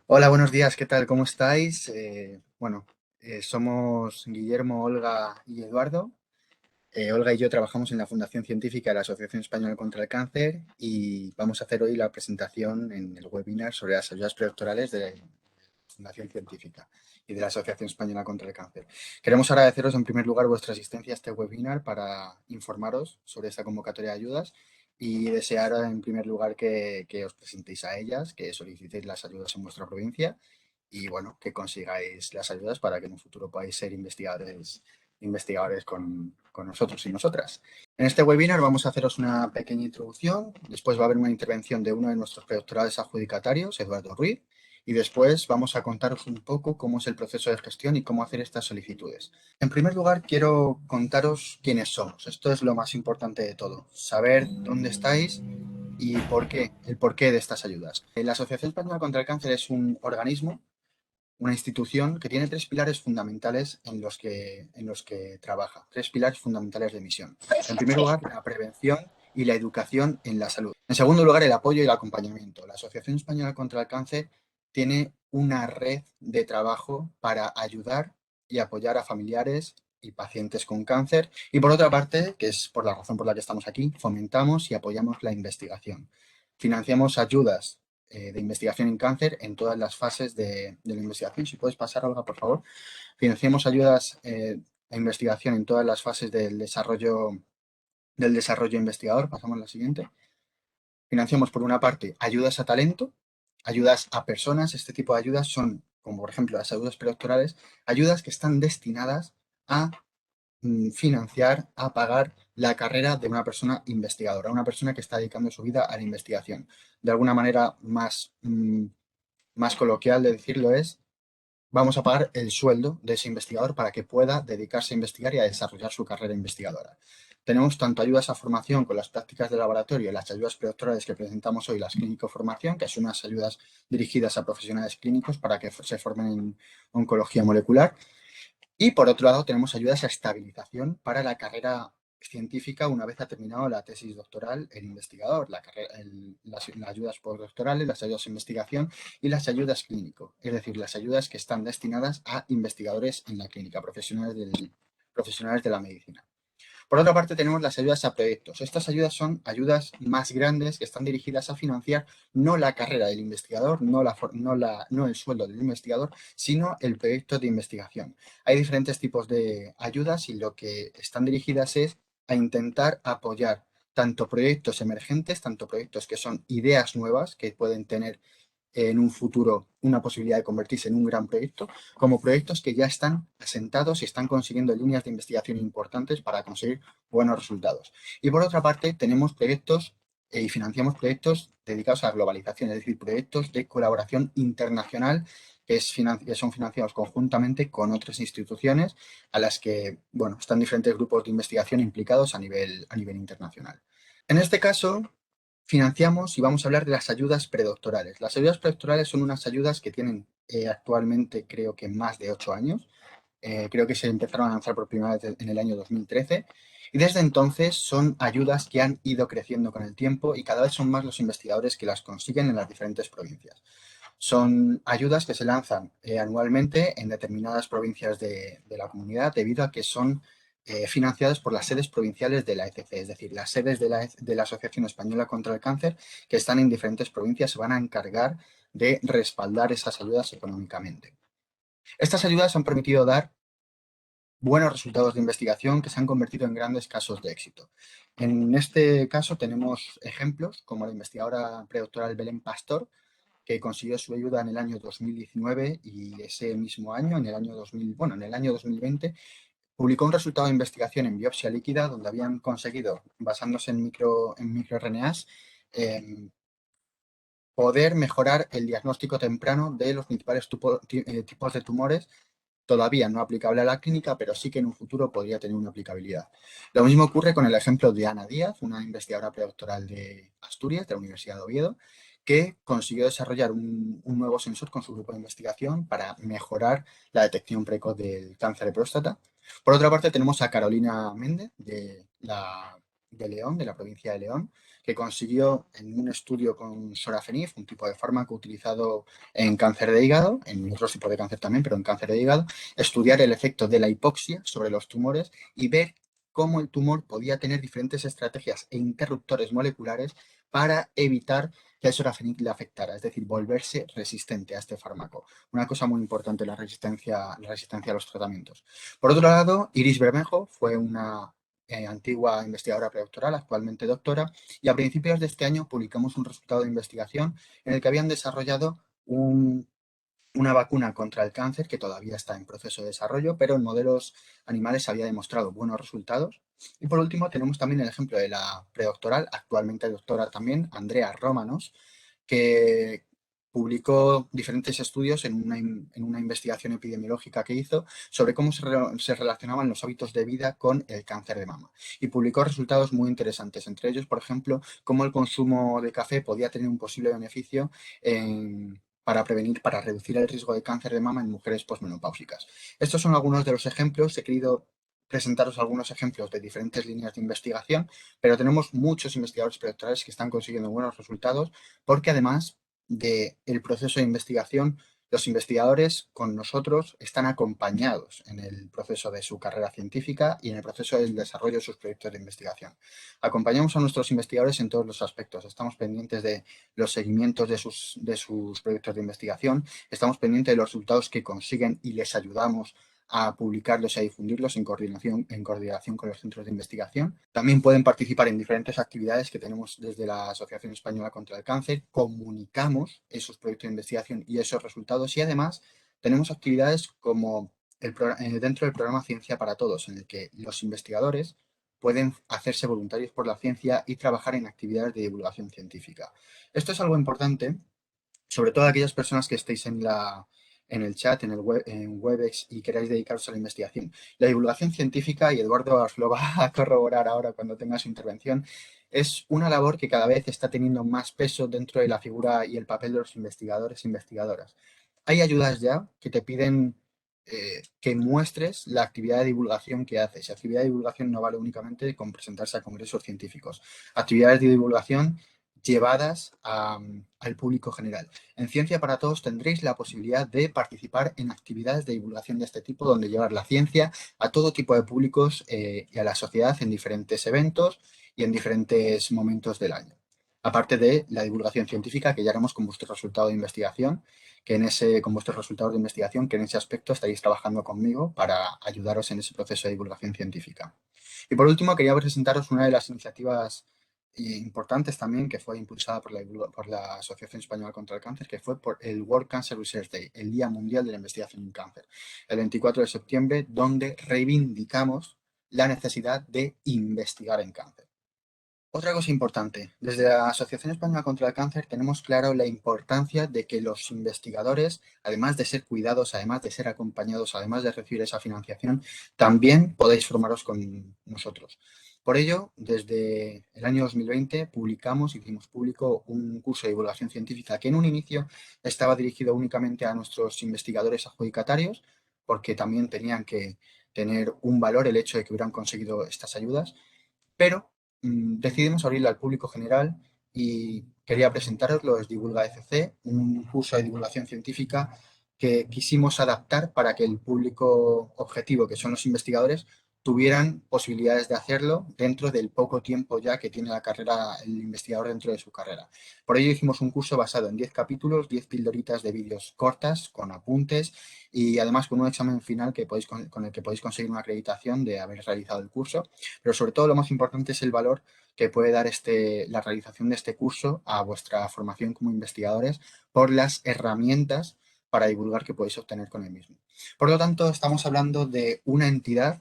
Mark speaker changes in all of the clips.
Speaker 1: Hola, buenos días, ¿qué tal? ¿Cómo estáis? Somos Guillermo, Olga y Eduardo. Olga y yo trabajamos en la Fundación Científica de la Asociación Española contra el Cáncer y vamos a hacer hoy la presentación en el webinar sobre las ayudas predoctorales de la Fundación Científica y de la Asociación Española contra el Cáncer. Queremos agradeceros en primer lugar vuestra asistencia a este webinar para informaros sobre esta convocatoria de ayudas y desear en primer lugar que os presentéis a ellas, que solicitéis las ayudas en vuestra provincia y bueno, que consigáis las ayudas para que en un futuro podáis ser investigadores con nosotros y nosotras. En este webinar vamos a haceros una pequeña introducción, después va a haber una intervención de uno de nuestros predoctorales adjudicatarios, Eduardo Ruiz, y después vamos a contaros un poco cómo es el proceso de gestión y cómo hacer estas solicitudes. En primer lugar, quiero contaros quiénes somos. Esto es lo más importante de todo, saber dónde estáis y por qué, el porqué de estas ayudas. La Asociación Española contra el Cáncer es un organismo, una institución que tiene tres pilares fundamentales en los que trabaja, tres pilares fundamentales de misión. En primer lugar, la prevención y la educación en la salud. En segundo lugar, el apoyo y el acompañamiento. La Asociación Española contra el Cáncer tiene una red de trabajo para ayudar y apoyar a familiares y pacientes con cáncer. Y por otra parte, que es por la razón por la que estamos aquí, fomentamos y apoyamos la investigación. Financiamos ayudas de investigación en cáncer en todas las fases de la investigación. Si puedes pasar, Olga, por favor. Financiamos ayudas a investigación en todas las fases del desarrollo investigador. Pasamos a la siguiente. Financiamos, por una parte, ayudas a talento, ayudas a personas. Este tipo de ayudas son, como por ejemplo las ayudas predoctorales, ayudas que están destinadas a financiar, a pagar la carrera de una persona investigadora, una persona que está dedicando su vida a la investigación. De alguna manera más coloquial de decirlo es, vamos a pagar el sueldo de ese investigador para que pueda dedicarse a investigar y a desarrollar su carrera investigadora. Tenemos tanto ayudas a formación con las prácticas de laboratorio y las ayudas predoctorales que presentamos hoy, las clínico formación, que son unas ayudas dirigidas a profesionales clínicos para que se formen en oncología molecular. Y por otro lado, tenemos ayudas a estabilización para la carrera científica una vez ha terminado la tesis doctoral el investigador, las ayudas postdoctorales, las ayudas de investigación y las ayudas clínico, es decir, las ayudas que están destinadas a investigadores en la clínica, profesionales de la medicina. Por otra parte, tenemos las ayudas a proyectos. Estas ayudas son ayudas más grandes que están dirigidas a financiar no la carrera del investigador, no el sueldo del investigador, sino el proyecto de investigación. Hay diferentes tipos de ayudas y lo que están dirigidas es a intentar apoyar tanto proyectos emergentes, tanto proyectos que son ideas nuevas que pueden tener en un futuro una posibilidad de convertirse en un gran proyecto, como proyectos que ya están asentados y están consiguiendo líneas de investigación importantes para conseguir buenos resultados. Y por otra parte, tenemos proyectos y financiamos proyectos dedicados a la globalización, es decir, proyectos de colaboración internacional que son financiados conjuntamente con otras instituciones a las que, bueno, están diferentes grupos de investigación implicados a nivel internacional. En este caso, financiamos y vamos a hablar de las ayudas predoctorales. Las ayudas predoctorales son unas ayudas que tienen actualmente creo que más de 8 años. Creo que se empezaron a lanzar por primera vez en el año 2013 y desde entonces son ayudas que han ido creciendo con el tiempo y cada vez son más los investigadores que las consiguen en las diferentes provincias. Son ayudas que se lanzan anualmente en determinadas provincias de la comunidad debido a que son financiadas por las sedes provinciales de la ECC, es decir, las sedes de la Asociación Española contra el Cáncer que están en diferentes provincias se van a encargar de respaldar esas ayudas económicamente. Estas ayudas han permitido dar buenos resultados de investigación que se han convertido en grandes casos de éxito. En este caso tenemos ejemplos como la investigadora predoctoral Belén Pastor, que consiguió su ayuda en el año 2019 y ese mismo año, en el año 2020, publicó un resultado de investigación en biopsia líquida donde habían conseguido, basándose en microRNAs, eh, poder mejorar el diagnóstico temprano de los principales tipos de tumores, todavía no aplicable a la clínica, pero sí que en un futuro podría tener una aplicabilidad. Lo mismo ocurre con el ejemplo de Ana Díaz, una investigadora predoctoral de Asturias, de la Universidad de Oviedo, que consiguió desarrollar un nuevo sensor con su grupo de investigación para mejorar la detección precoz del cáncer de próstata. Por otra parte, tenemos a Carolina Méndez, de León, de la provincia de León, que consiguió en un estudio con sorafenib, un tipo de fármaco utilizado en cáncer de hígado, en otros tipos de cáncer también, pero en cáncer de hígado, estudiar el efecto de la hipoxia sobre los tumores y ver cómo el tumor podía tener diferentes estrategias e interruptores moleculares para evitar que el sorafenib le afectara, es decir, volverse resistente a este fármaco. Una cosa muy importante, la resistencia a los tratamientos. Por otro lado, Iris Bermejo fue una antigua investigadora predoctoral, actualmente doctora, y a principios de este año publicamos un resultado de investigación en el que habían desarrollado una vacuna contra el cáncer que todavía está en proceso de desarrollo, pero en modelos animales había demostrado buenos resultados. Y por último, tenemos también el ejemplo de la predoctoral, actualmente doctora también, Andrea Rómanos, que publicó diferentes estudios en una investigación epidemiológica que hizo sobre cómo se relacionaban los hábitos de vida con el cáncer de mama. Y publicó resultados muy interesantes, entre ellos, por ejemplo, cómo el consumo de café podía tener un posible beneficio para prevenir, para reducir el riesgo de cáncer de mama en mujeres posmenopáusicas. Estos son algunos de los ejemplos. He querido presentaros algunos ejemplos de diferentes líneas de investigación, pero tenemos muchos investigadores predoctorales que están consiguiendo buenos resultados porque además del proceso de investigación, los investigadores con nosotros están acompañados en el proceso de su carrera científica y en el proceso del desarrollo de sus proyectos de investigación. Acompañamos a nuestros investigadores en todos los aspectos. Estamos pendientes de los seguimientos de sus proyectos de investigación, estamos pendientes de los resultados que consiguen y les ayudamos a publicarlos y a difundirlos en coordinación con los centros de investigación. También pueden participar en diferentes actividades que tenemos desde la Asociación Española contra el Cáncer. Comunicamos esos proyectos de investigación y esos resultados y además tenemos actividades como dentro del programa Ciencia para Todos, en el que los investigadores pueden hacerse voluntarios por la ciencia y trabajar en actividades de divulgación científica. Esto es algo importante, sobre todo aquellas personas que estéis en el chat, en Webex y queráis dedicaros a la investigación. La divulgación científica, y Eduardo os lo va a corroborar ahora cuando tenga su intervención, es una labor que cada vez está teniendo más peso dentro de la figura y el papel de los investigadores e investigadoras. Hay ayudas ya que te piden que muestres la actividad de divulgación que haces. Y actividad de divulgación no vale únicamente con presentarse a congresos científicos. Actividades de divulgación llevadas al público general. En Ciencia para Todos tendréis la posibilidad de participar en actividades de divulgación de este tipo, donde llevar la ciencia a todo tipo de públicos y a la sociedad en diferentes eventos y en diferentes momentos del año. Aparte de la divulgación científica que ya haremos con vuestro resultado de investigación, con vuestros resultados de investigación, que en ese aspecto estaréis trabajando conmigo para ayudaros en ese proceso de divulgación científica. Y por último, quería presentaros una de las iniciativas importantes también que fue impulsada por la Asociación Española contra el Cáncer, que fue por el World Cancer Research Day, el Día Mundial de la Investigación en Cáncer, el 24 de septiembre, donde reivindicamos la necesidad de investigar en cáncer. Otra cosa importante, desde la Asociación Española contra el Cáncer tenemos claro la importancia de que los investigadores, además de ser cuidados, además de ser acompañados, además de recibir esa financiación, también podéis formaros con nosotros. Por ello, desde el año 2020 hicimos público un curso de divulgación científica que en un inicio estaba dirigido únicamente a nuestros investigadores adjudicatarios, porque también tenían que tener un valor el hecho de que hubieran conseguido estas ayudas, pero decidimos abrirlo al público general y quería presentaros es Divulga FC, un curso de divulgación científica que quisimos adaptar para que el público objetivo, que son los investigadores, tuvieran posibilidades de hacerlo dentro del poco tiempo ya que tiene la carrera, el investigador dentro de su carrera. Por ello hicimos un curso basado en 10 capítulos, 10 pildoritas de vídeos cortas, con apuntes y además con un examen final con el que podéis conseguir una acreditación de haber realizado el curso. Pero sobre todo lo más importante es el valor que puede dar la realización de este curso a vuestra formación como investigadores por las herramientas para divulgar que podéis obtener con el mismo. Por lo tanto, estamos hablando de una entidad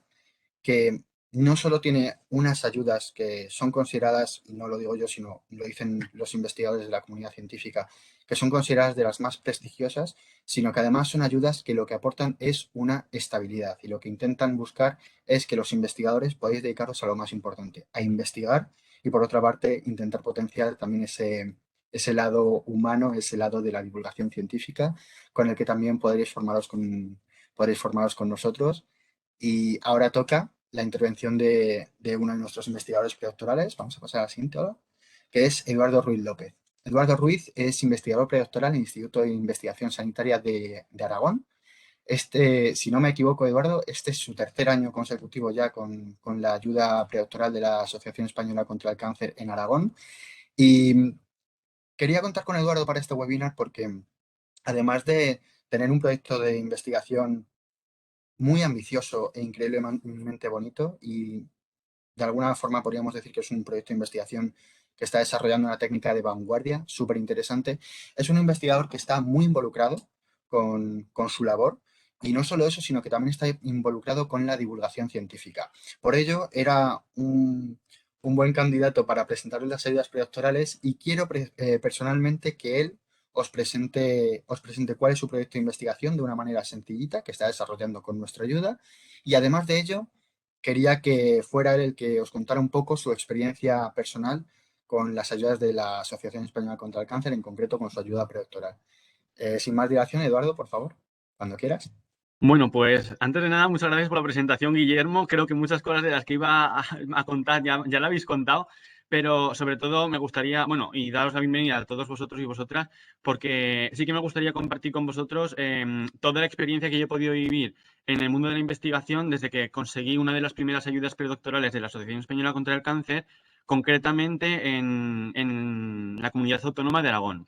Speaker 1: que no solo tiene unas ayudas que son consideradas, y no lo digo yo, sino lo dicen los investigadores de la comunidad científica, que son consideradas de las más prestigiosas, sino que además son ayudas que lo que aportan es una estabilidad y lo que intentan buscar es que los investigadores podáis dedicaros a lo más importante, a investigar y por otra parte intentar potenciar también ese lado humano, ese lado de la divulgación científica con el que también podréis formaros con nosotros. Y ahora toca la intervención de uno de nuestros investigadores predoctorales. Vamos a pasar a la siguiente hora. que es Eduardo Ruiz López. Eduardo Ruiz es investigador predoctoral en el Instituto de Investigación Sanitaria de Aragón. Si no me equivoco, Eduardo, este es su tercer año consecutivo ya con la ayuda predoctoral de la Asociación Española contra el Cáncer en Aragón. Y quería contar con Eduardo para este webinar porque, además de tener un proyecto de investigación muy ambicioso e increíblemente bonito, y de alguna forma podríamos decir que es un proyecto de investigación que está desarrollando una técnica de vanguardia súper interesante, es un investigador que está muy involucrado con su labor. Y no solo eso, sino que también está involucrado con la divulgación científica. Por ello, era un buen candidato para presentarles las ayudas predoctorales, y quiero personalmente que él os presente cuál es su proyecto de investigación de una manera sencillita que está desarrollando con nuestra ayuda. Y además de ello, quería que fuera él el que os contara un poco su experiencia personal con las ayudas de la Asociación Española contra el Cáncer, en concreto con su ayuda predoctoral. Sin más dilación, Eduardo, por favor, cuando quieras.
Speaker 2: Bueno, pues antes de nada, muchas gracias por la presentación, Guillermo. Creo que muchas cosas de las que iba a contar ya la habéis contado, pero sobre todo me gustaría, bueno, y daros la bienvenida a todos vosotros y vosotras, porque sí que me gustaría compartir con vosotros toda la experiencia que yo he podido vivir en el mundo de la investigación desde que conseguí una de las primeras ayudas predoctorales de la Asociación Española contra el Cáncer, concretamente en la Comunidad Autónoma de Aragón.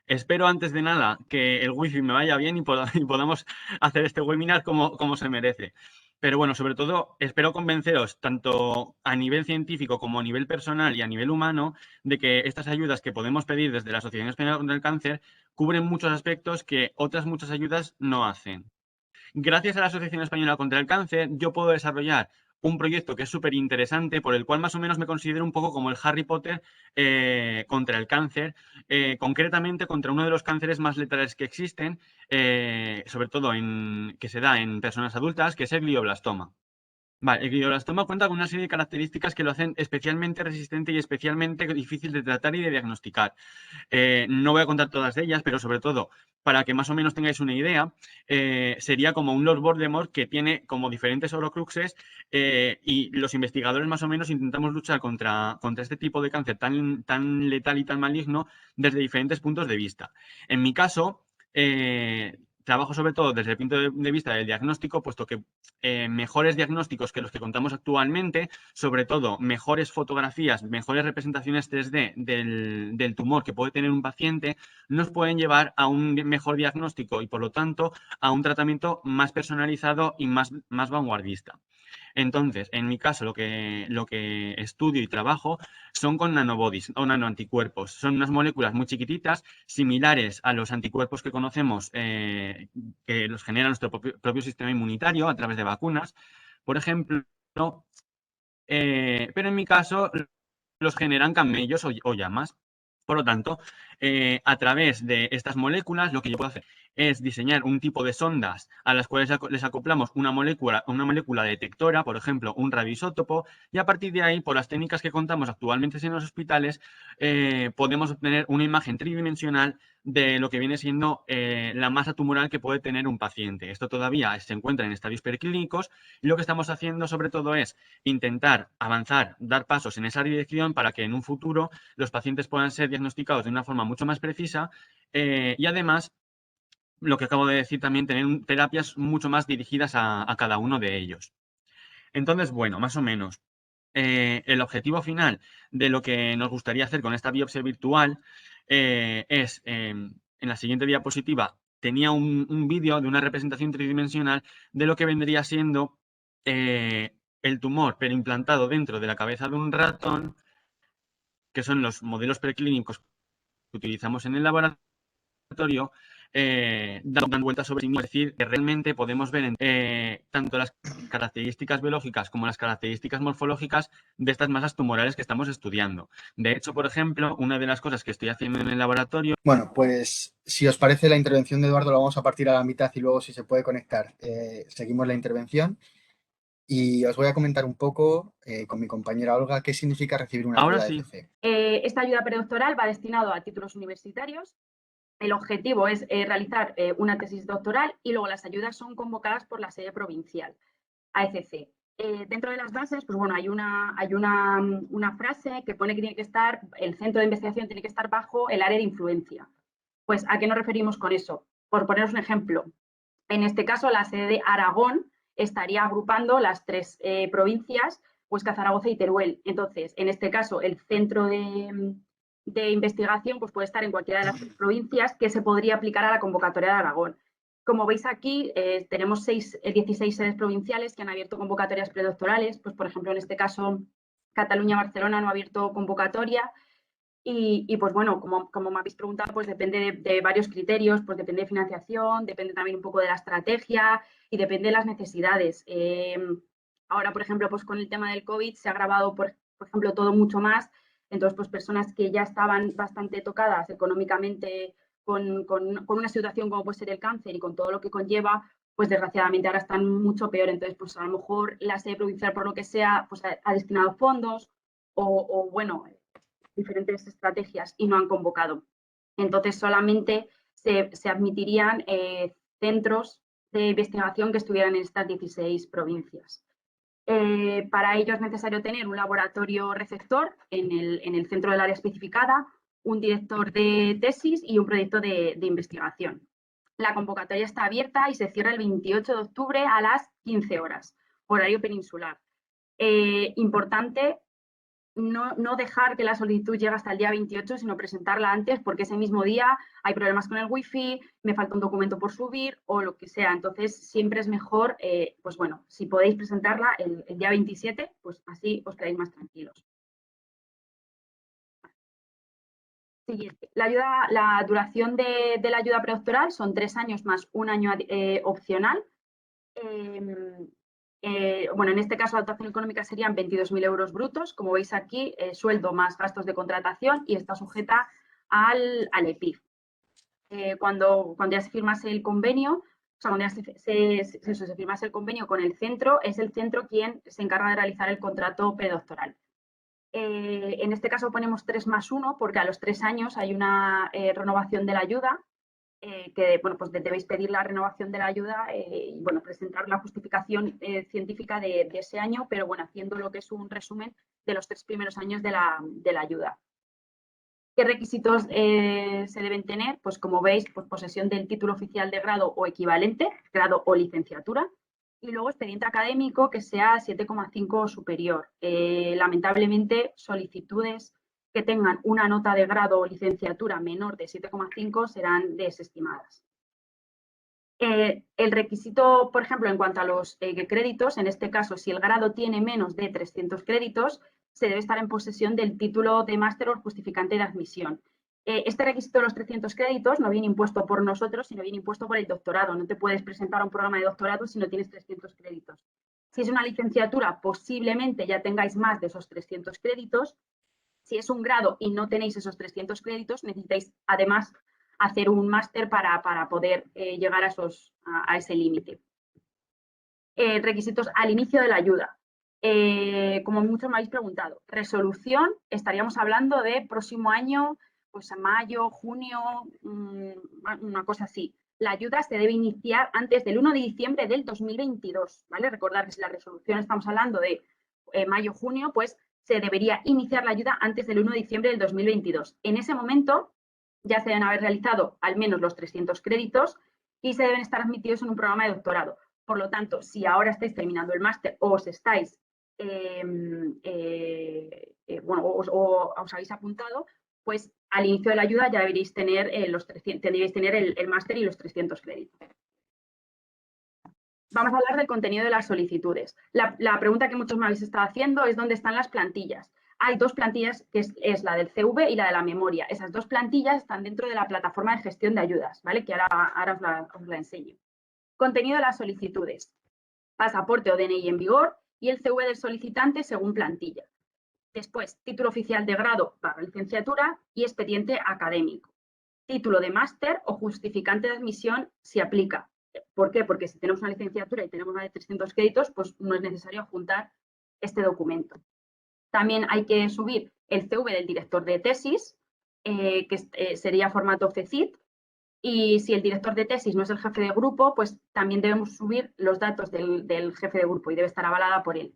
Speaker 2: Espero antes de nada que el wifi me vaya bien y podamos hacer este webinar como se merece. Pero bueno, sobre todo espero convenceros tanto a nivel científico como a nivel personal y a nivel humano de que estas ayudas que podemos pedir desde la Asociación Española contra el Cáncer cubren muchos aspectos que otras muchas ayudas no hacen. Gracias a la Asociación Española contra el Cáncer, yo puedo desarrollar un proyecto que es súper interesante, por el cual más o menos me considero un poco como el Harry Potter contra el cáncer, concretamente contra uno de los cánceres más letales que existen, sobre todo que se da en personas adultas, que es el glioblastoma. Vale, el glioblastoma cuenta con una serie de características que lo hacen especialmente resistente y especialmente difícil de tratar y de diagnosticar. No voy a contar todas de ellas, pero sobre todo, para que más o menos tengáis una idea, sería como un Lord Voldemort que tiene como diferentes horcruxes y los investigadores más o menos intentamos luchar contra este tipo de cáncer tan letal y tan maligno desde diferentes puntos de vista. En mi caso, trabajo sobre todo desde el punto de vista del diagnóstico, puesto que mejores diagnósticos que los que contamos actualmente, sobre todo mejores fotografías, mejores representaciones 3D del tumor que puede tener un paciente, nos pueden llevar a un mejor diagnóstico y, por lo tanto, a un tratamiento más personalizado y más vanguardista. Entonces, en mi caso, lo que estudio y trabajo son con nanobodies o nanoanticuerpos. Son unas moléculas muy chiquititas, similares a los anticuerpos que conocemos, que los genera nuestro propio sistema inmunitario a través de vacunas, por ejemplo, pero en mi caso los generan camellos o llamas. Por lo tanto, a través de estas moléculas, lo que yo puedo hacer es diseñar un tipo de sondas a las cuales les acoplamos una molécula detectora, por ejemplo, un radioisótopo, y a partir de ahí, por las técnicas que contamos actualmente en los hospitales, podemos obtener una imagen tridimensional de lo que viene siendo la masa tumoral que puede tener un paciente. Esto todavía se encuentra en estadios preclínicos y lo que estamos haciendo sobre todo es intentar avanzar, dar pasos en esa dirección para que en un futuro los pacientes puedan ser diagnosticados de una forma mucho más precisa y además, lo que acabo de decir también, tener terapias mucho más dirigidas a cada uno de ellos. Entonces, bueno, más o menos, el objetivo final de lo que nos gustaría hacer con esta biopsia virtual es, en la siguiente diapositiva, tenía un vídeo de una representación tridimensional de lo que vendría siendo el tumor, pero implantado dentro de la cabeza de un ratón, que son los modelos preclínicos que utilizamos en el laboratorio, dando vueltas sobre sí mismo. Es decir, que realmente podemos ver tanto las características biológicas como las características morfológicas de estas masas tumorales que estamos estudiando. De hecho, por ejemplo, una de las cosas que estoy haciendo en el laboratorio...
Speaker 1: Bueno, pues si os parece, la intervención de Eduardo la vamos a partir a la mitad y luego, si se puede conectar, seguimos la intervención. Y os voy a comentar un poco con mi compañera Olga qué significa recibir una
Speaker 2: Ahora
Speaker 1: ayuda de
Speaker 2: sí.
Speaker 1: ECC.
Speaker 3: Esta ayuda predoctoral va destinado a títulos universitarios. El objetivo es realizar una tesis doctoral y luego las ayudas son convocadas por la sede provincial, AECC. Dentro de las bases, pues bueno, hay una frase que pone que tiene que estar, el centro de investigación tiene que estar bajo el área de influencia. Pues, ¿a qué nos referimos con eso? Por poneros un ejemplo, en este caso la sede de Aragón estaría agrupando las tres provincias, Huesca, Zaragoza y Teruel. Entonces, en este caso, el centro de investigación pues puede estar en cualquiera de las tres provincias, que se podría aplicar a la convocatoria de Aragón. Como veis aquí, tenemos 16 sedes provinciales que han abierto convocatorias predoctorales. Pues, por ejemplo, en este caso, Cataluña-Barcelona no ha abierto convocatoria. Y pues bueno, como me habéis preguntado, pues depende de varios criterios, pues depende de financiación, depende también un poco de la estrategia y depende de las necesidades. Ahora, por ejemplo, pues con el tema del COVID se ha agravado, por ejemplo, todo mucho más. Entonces, pues personas que ya estaban bastante tocadas económicamente con una situación como puede ser el cáncer y con todo lo que conlleva, pues desgraciadamente ahora están mucho peor. Entonces, pues a lo mejor la sede provincial, por lo que sea, pues ha destinado fondos o bueno, diferentes estrategias y no han convocado. Entonces, solamente se admitirían centros de investigación que estuvieran en estas 16 provincias. Para ello es necesario tener un laboratorio receptor en el centro del área especificada, un director de tesis y un proyecto de investigación. La convocatoria está abierta y se cierra el 28 de octubre a las 15 horas, horario peninsular. Importante no dejar que la solicitud llegue hasta el día 28, sino presentarla antes, porque ese mismo día hay problemas con el wifi, me falta un documento por subir o lo que sea. Entonces, siempre es mejor, pues bueno, si podéis presentarla el día 27, pues así os quedáis más tranquilos. Siguiente. La duración de la ayuda predoctoral son 3 años más un año opcional. Bueno, en este caso la dotación económica serían 22.000 euros brutos, como veis aquí, sueldo más gastos de contratación y está sujeta al EPIF. Cuando ya se firmase el convenio, o sea, cuando ya se firmase el convenio con el centro, es el centro quien se encarga de realizar el contrato predoctoral. En este caso ponemos 3+1 porque a los 3 años hay una renovación de la ayuda, que bueno, pues debéis pedir la renovación de la ayuda y bueno, presentar la justificación científica de ese año, pero bueno, haciendo lo que es un resumen de los 3 primeros años de la ayuda. ¿Qué requisitos se deben tener? Pues como veis, pues posesión del título oficial de grado o equivalente, grado o licenciatura, y luego expediente académico que sea 7,5 o superior. Lamentablemente, solicitudes que tengan una nota de grado o licenciatura menor de 7,5 serán desestimadas. El requisito, por ejemplo, en cuanto a los créditos, en este caso, si el grado tiene menos de 300 créditos, se debe estar en posesión del título de máster o justificante de admisión. Este requisito de los 300 créditos no viene impuesto por nosotros, sino viene impuesto por el doctorado. No te puedes presentar a un programa de doctorado si no tienes 300 créditos. Si es una licenciatura, posiblemente ya tengáis más de esos 300 créditos. Si es un grado y no tenéis esos 300 créditos, necesitáis además hacer un máster para poder llegar a ese límite. Requisitos al inicio de la ayuda. Como muchos me habéis preguntado, resolución, estaríamos hablando de próximo año, pues en mayo, junio, una cosa así. La ayuda se debe iniciar antes del 1 de diciembre del 2022, ¿vale? Recordad que si la resolución estamos hablando de mayo, junio, pues se debería iniciar la ayuda antes del 1 de diciembre del 2022. En ese momento ya se deben haber realizado al menos los 300 créditos y se deben estar admitidos en un programa de doctorado. Por lo tanto, si ahora estáis terminando el máster o os estáis, os habéis apuntado, pues al inicio de la ayuda ya deberíais tener el máster y los 300 créditos. Vamos a hablar del contenido de las solicitudes. La pregunta que muchos me habéis estado haciendo es dónde están las plantillas. Hay 2 plantillas, que es la del CV y la de la memoria. Esas 2 plantillas están dentro de la plataforma de gestión de ayudas, ¿vale? Que ahora os la enseño. Contenido de las solicitudes. Pasaporte o DNI en vigor y el CV del solicitante según plantilla. Después, título oficial de grado para licenciatura y expediente académico. Título de máster o justificante de admisión si aplica. ¿Por qué? Porque si tenemos una licenciatura y tenemos más de 300 créditos, pues no es necesario adjuntar este documento. También hay que subir el CV del director de tesis, que sería formato CCIT, Y si el director de tesis no es el jefe de grupo, pues también debemos subir los datos del jefe de grupo y debe estar avalada por él.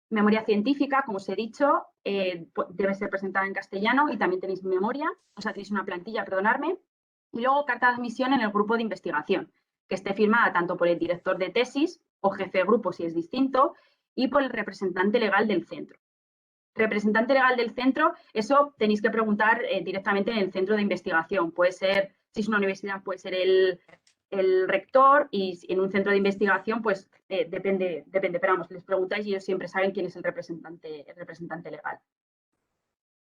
Speaker 3: Memoria científica, como os he dicho, debe ser presentada en castellano y también tenéis memoria, o sea, tenéis una plantilla, perdonadme. Y luego carta de admisión en el grupo de investigación, que esté firmada tanto por el director de tesis o jefe de grupo si es distinto y por el representante legal del centro. Representante legal del centro, eso tenéis que preguntar directamente en el centro de investigación. Puede ser, si es una universidad, puede ser el rector y en un centro de investigación, pues depende, pero vamos, les preguntáis y ellos siempre saben quién es el representante legal.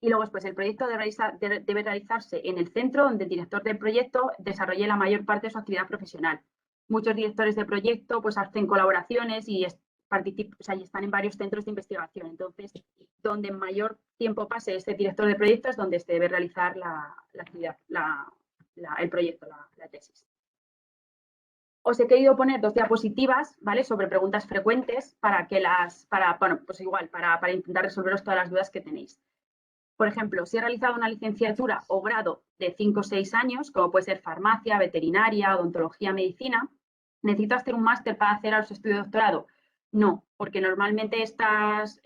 Speaker 3: Y luego, pues el proyecto debe realizarse en el centro donde el director del proyecto desarrolle la mayor parte de su actividad profesional. Muchos directores de proyecto pues hacen colaboraciones y están en varios centros de investigación. Entonces, donde mayor tiempo pase este director de proyecto es donde se debe realizar la actividad, el proyecto, la tesis. Os he querido poner 2 diapositivas, ¿vale?, sobre preguntas frecuentes para intentar resolveros todas las dudas que tenéis. Por ejemplo, si he realizado una licenciatura o grado de 5 o 6 años, como puede ser farmacia, veterinaria, odontología, medicina, ¿necesito hacer un máster para hacer los estudios de doctorado? No, porque normalmente estas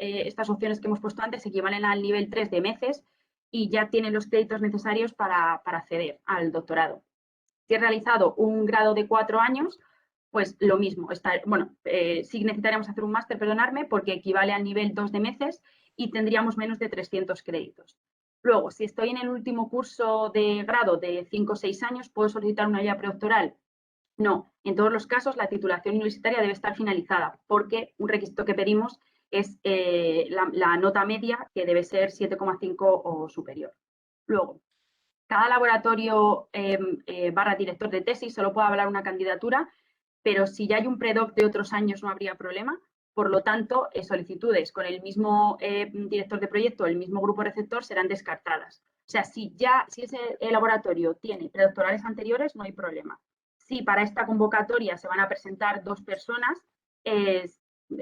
Speaker 3: opciones que hemos puesto antes equivalen al nivel 3 de MECES y ya tienen los créditos necesarios para acceder al doctorado. Si he realizado un grado de 4 años, pues lo mismo. Sí necesitaríamos hacer un máster, perdonadme, porque equivale al nivel 2 de MECES y tendríamos menos de 300 créditos. Luego, si estoy en el último curso de grado de 5 o 6 años, ¿puedo solicitar una ayuda predoctoral? No. En todos los casos, la titulación universitaria debe estar finalizada, porque un requisito que pedimos es la nota media, que debe ser 7,5 o superior. Luego, cada laboratorio / director de tesis solo puede avalar una candidatura, pero si ya hay un predoc de otros años no habría problema. Por lo tanto, solicitudes con el mismo director de proyecto o el mismo grupo receptor serán descartadas. O sea, si ese laboratorio tiene predoctorales anteriores, no hay problema. Si para esta convocatoria se van a presentar 2 personas,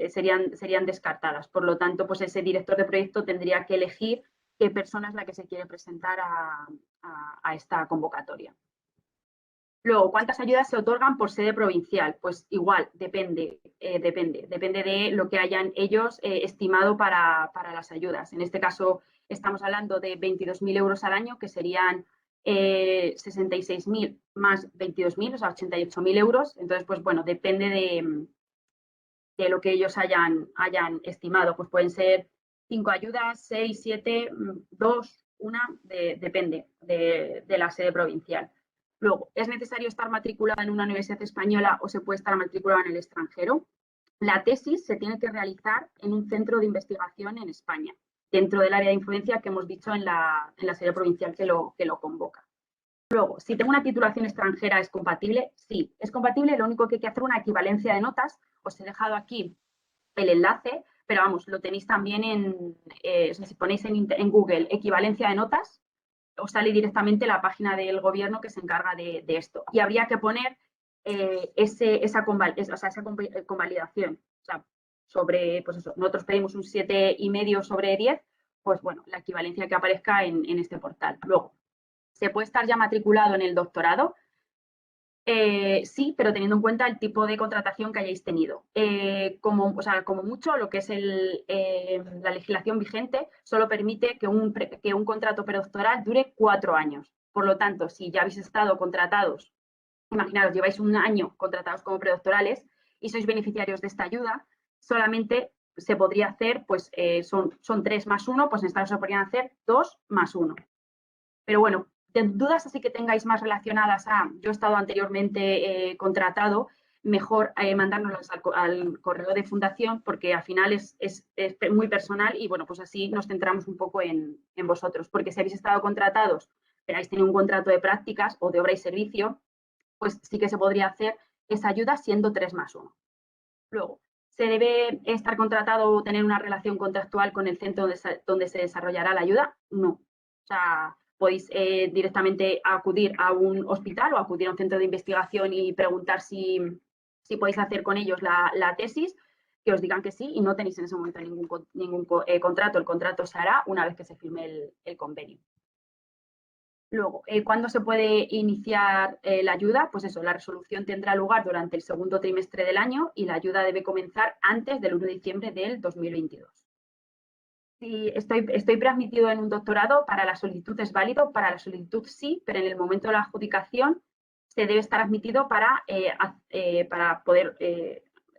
Speaker 3: serían descartadas. Por lo tanto, pues ese director de proyecto tendría que elegir qué persona es la que se quiere presentar a esta convocatoria. Luego, ¿cuántas ayudas se otorgan por sede provincial? Pues igual, depende de lo que hayan ellos estimado para las ayudas. En este caso, estamos hablando de 22.000 euros al año, que serían 66.000 más 22.000, o sea, 88.000 euros. Entonces, pues bueno, depende de lo que ellos hayan estimado. Pues pueden ser 5 ayudas, 6, 7, 2, 1, depende de la sede provincial. Luego, ¿es necesario estar matriculada en una universidad española o se puede estar matriculada en el extranjero? La tesis se tiene que realizar en un centro de investigación en España, dentro del área de influencia que hemos dicho en la sede provincial que lo convoca. Luego, si tengo una titulación extranjera, ¿es compatible? Sí, es compatible, lo único que hay que hacer es una equivalencia de notas. Os he dejado aquí el enlace, pero vamos, lo tenéis también si ponéis en Google equivalencia de notas, os sale directamente la página del gobierno que se encarga de esto. Y habría que poner esa convalidación. O sea, pues eso, nosotros pedimos un 7,5 sobre 10, pues bueno, la equivalencia que aparezca en este portal. Luego, ¿se puede estar ya matriculado en el doctorado? Sí, pero teniendo en cuenta el tipo de contratación que hayáis tenido. Como mucho, lo que es la legislación vigente solo permite que un contrato predoctoral dure 4 años. Por lo tanto, si ya habéis estado contratados, imaginaros, lleváis un año contratados como predoctorales y sois beneficiarios de esta ayuda, solamente se podría hacer, pues son 3 más 1, pues en esta se podrían hacer 2 más 1. Pero bueno, de dudas así que tengáis más relacionadas a yo he estado anteriormente contratado, mejor mandárnoslas al correo de fundación, porque al final es muy personal y bueno, pues así nos centramos un poco en vosotros, porque si habéis estado contratados, pero habéis tenido un contrato de prácticas o de obra y servicio, pues sí que se podría hacer esa ayuda siendo 3 más 1. Luego, ¿se debe estar contratado o tener una relación contractual con el centro donde se desarrollará la ayuda? No. O sea, podéis directamente acudir a un hospital o acudir a un centro de investigación y preguntar si podéis hacer con ellos la tesis, que os digan que sí y no tenéis en ese momento ningún contrato. El contrato se hará una vez que se firme el convenio. Luego, ¿cuándo se puede iniciar la ayuda? Pues eso, la resolución tendrá lugar durante el segundo trimestre del año y la ayuda debe comenzar antes del 1 de diciembre del 2022. Si estoy preadmitido en un doctorado, para la solicitud es válido, para la solicitud sí, pero en el momento de la adjudicación se debe estar admitido para poder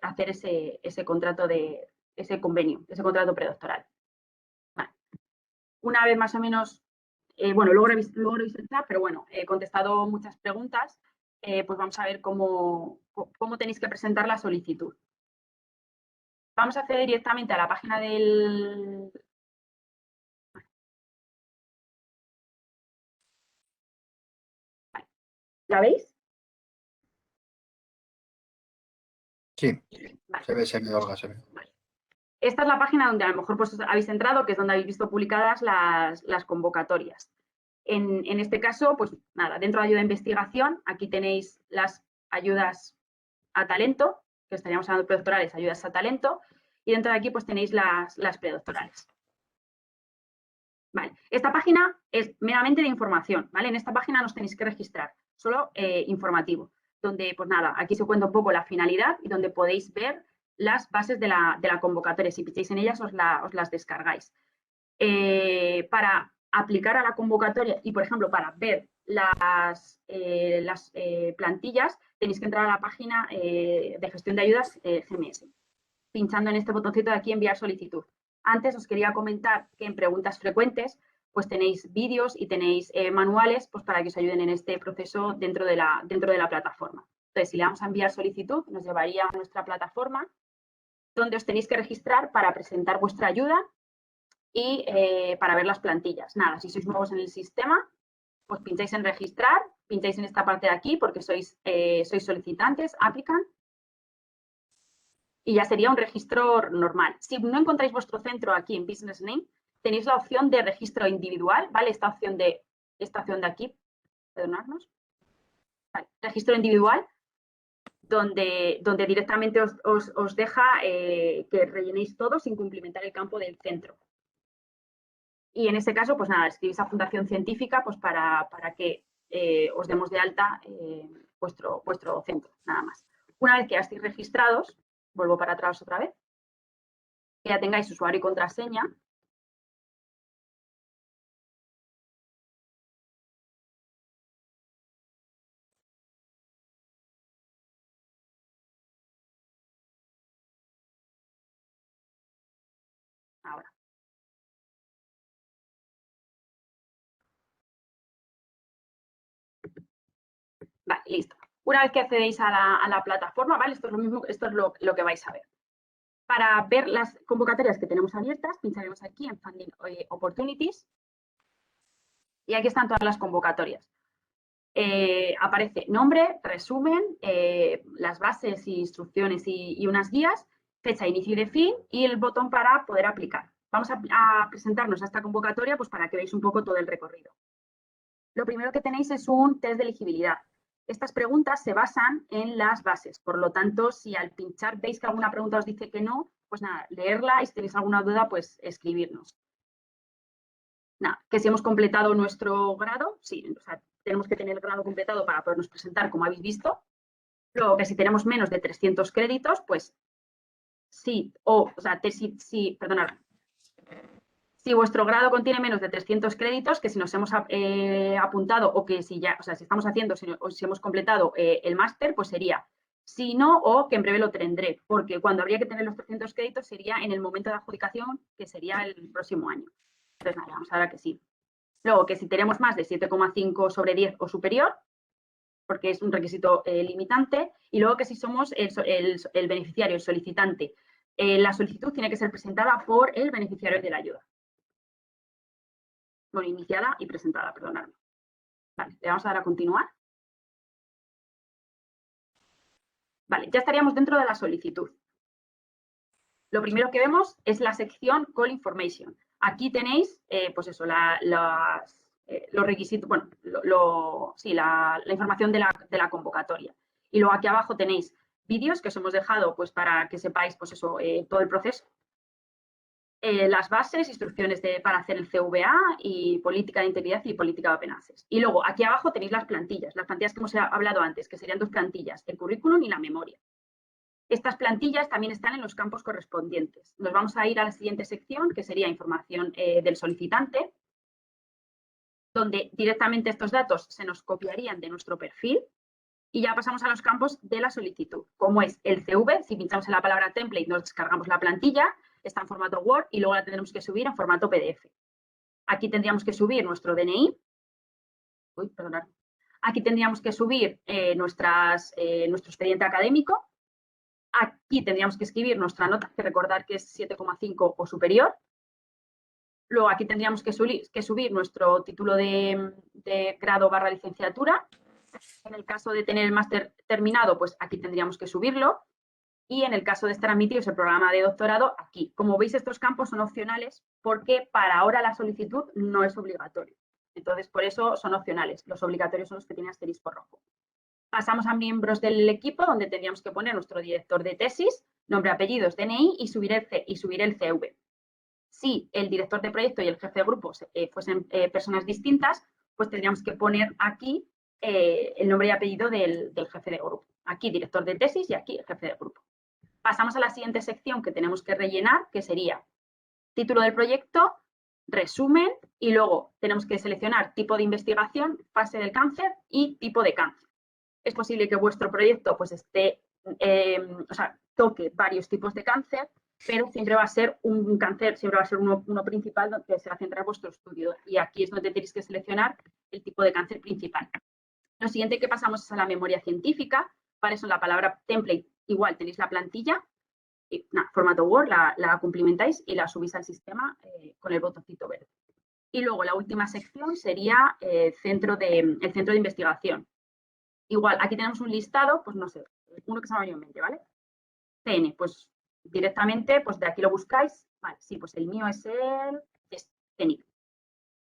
Speaker 3: hacer ese contrato ese convenio, ese contrato predoctoral. Vale. Una vez más o menos, bueno, luego reviso el chat, pero bueno, he contestado muchas preguntas, pues vamos a ver cómo tenéis que presentar la solicitud. Vamos a acceder directamente a la página del... Vale. ¿La veis?
Speaker 1: Sí,
Speaker 3: vale.
Speaker 1: se ve, Olga, se ve.
Speaker 3: Vale. Esta es la página donde a lo mejor pues, habéis entrado, que es donde habéis visto publicadas las convocatorias. En este caso, pues nada, dentro de ayuda a investigación, aquí tenéis las ayudas a talento, que estaríamos hablando de predoctorales, ayudas a talento, y dentro de aquí pues tenéis las predoctorales. Vale, esta página es meramente de información, ¿vale? En esta página no os tenéis que registrar, solo informativo, donde pues nada, aquí se cuenta un poco la finalidad y donde podéis ver las bases de la convocatoria. Si pincháis en ellas os las descargáis. Para aplicar a la convocatoria y, por ejemplo, para ver las plantillas, tenéis que entrar a la página de gestión de ayudas GMS, pinchando en este botoncito de aquí, enviar solicitud. Antes os quería comentar que en preguntas frecuentes pues tenéis vídeos y tenéis manuales pues para que os ayuden en este proceso dentro de la plataforma. Entonces, si le damos a enviar solicitud, nos llevaría a nuestra plataforma donde os tenéis que registrar para presentar vuestra ayuda y para ver las plantillas. Nada, si sois nuevos en el sistema, pues pincháis en registrar, pincháis en esta parte de aquí porque sois solicitantes, applicant, y ya sería un registro normal. Si no encontráis vuestro centro aquí en Business Name, tenéis la opción de registro individual, ¿vale? Esta opción de aquí, perdonadnos. Vale, registro individual, donde directamente os deja que rellenéis todo sin cumplimentar el campo del centro. Y en ese caso, pues nada, escribís a Fundación Científica pues para que os demos de alta vuestro centro, nada más. Una vez que ya estéis registrados, vuelvo para atrás otra vez, que ya tengáis usuario y contraseña. Ahora. Vale, listo. Una vez que accedéis a la plataforma, ¿vale? Esto es lo mismo, esto es lo que vais a ver. Para ver las convocatorias que tenemos abiertas, pincharemos aquí en Funding Opportunities y aquí están todas las convocatorias. Aparece nombre, resumen, las bases, instrucciones y unas guías, fecha, inicio y de fin y el botón para poder aplicar. Vamos a presentarnos a esta convocatoria pues para que veáis un poco todo el recorrido. Lo primero que tenéis es un test de elegibilidad. Estas preguntas se basan en las bases, por lo tanto, si al pinchar veis que alguna pregunta os dice que no, pues nada, leerla y si tenéis alguna duda, pues escribirnos. Nada, que si hemos completado nuestro grado, sí, o sea, tenemos que tener el grado completado para podernos presentar, como habéis visto. Luego, que si tenemos menos de 300 créditos, pues sí, perdonad. Si vuestro grado contiene menos de 300 créditos, que si nos hemos apuntado o que si ya, o sea, si estamos haciendo o si hemos completado el máster, pues sería si no o que en breve lo tendré, porque cuando habría que tener los 300 créditos sería en el momento de adjudicación, que sería el próximo año. Entonces, nada, vamos a ver que sí. Luego, que si tenemos más de 7,5 sobre 10 o superior, porque es un requisito limitante, y luego que si somos el beneficiario, el solicitante, la solicitud tiene que ser presentada por el beneficiario de la ayuda. Bueno, iniciada y presentada, perdonadme. Vale, le vamos a dar a continuar. Vale, ya estaríamos dentro de la solicitud. Lo primero que vemos es la sección Call Information. Aquí tenéis, pues eso, los requisitos, bueno, la información de la convocatoria. Y luego aquí abajo tenéis vídeos que os hemos dejado pues para que sepáis, pues eso, todo el proceso. las bases, instrucciones para hacer el CVA y política de integridad y política de open access. Y luego, aquí abajo tenéis las plantillas que hemos hablado antes, que serían 2 plantillas, el currículum y la memoria. Estas plantillas también están en los campos correspondientes. Nos vamos a ir a la siguiente sección, que sería información del solicitante, donde directamente estos datos se nos copiarían de nuestro perfil y ya pasamos a los campos de la solicitud, como es el CV. Si pinchamos en la palabra template, nos descargamos la plantilla, está en formato Word y luego la tendremos que subir en formato PDF. Aquí tendríamos que subir nuestro DNI. Aquí tendríamos que subir nuestro expediente académico. Aquí tendríamos que escribir nuestra nota, que recordar que es 7,5 o superior. Luego aquí tendríamos que subir nuestro título de grado / licenciatura. En el caso de tener el máster terminado, pues aquí tendríamos que subirlo. Y en el caso de estar admitidos el programa de doctorado, aquí. Como veis, estos campos son opcionales porque para ahora la solicitud no es obligatorio. Entonces, por eso son opcionales. Los obligatorios son los que tienen asterisco rojo. Pasamos a miembros del equipo, donde tendríamos que poner nuestro director de tesis, nombre, apellidos, DNI y subir el CV. Si el director de proyecto y el jefe de grupo fuesen personas distintas, pues tendríamos que poner aquí el nombre y apellido del jefe de grupo. Aquí director de tesis y aquí el jefe de grupo. Pasamos a la siguiente sección que tenemos que rellenar, que sería título del proyecto, resumen y luego tenemos que seleccionar tipo de investigación, fase del cáncer y tipo de cáncer. Es posible que vuestro proyecto pues toque varios tipos de cáncer, pero siempre va a ser un cáncer, siempre va a ser uno principal donde se va a centrar vuestro estudio. Y aquí es donde tenéis que seleccionar el tipo de cáncer principal. Lo siguiente que pasamos es a la memoria científica. Para eso, la palabra template, igual tenéis la plantilla, formato Word, la cumplimentáis y la subís al sistema con el botoncito verde. Y luego la última sección sería el centro de investigación. Igual, aquí tenemos un listado, pues no sé, uno que se me ha venido en mente, ¿vale? CN, pues directamente, pues de aquí lo buscáis. Vale, sí, pues el mío es CENIC.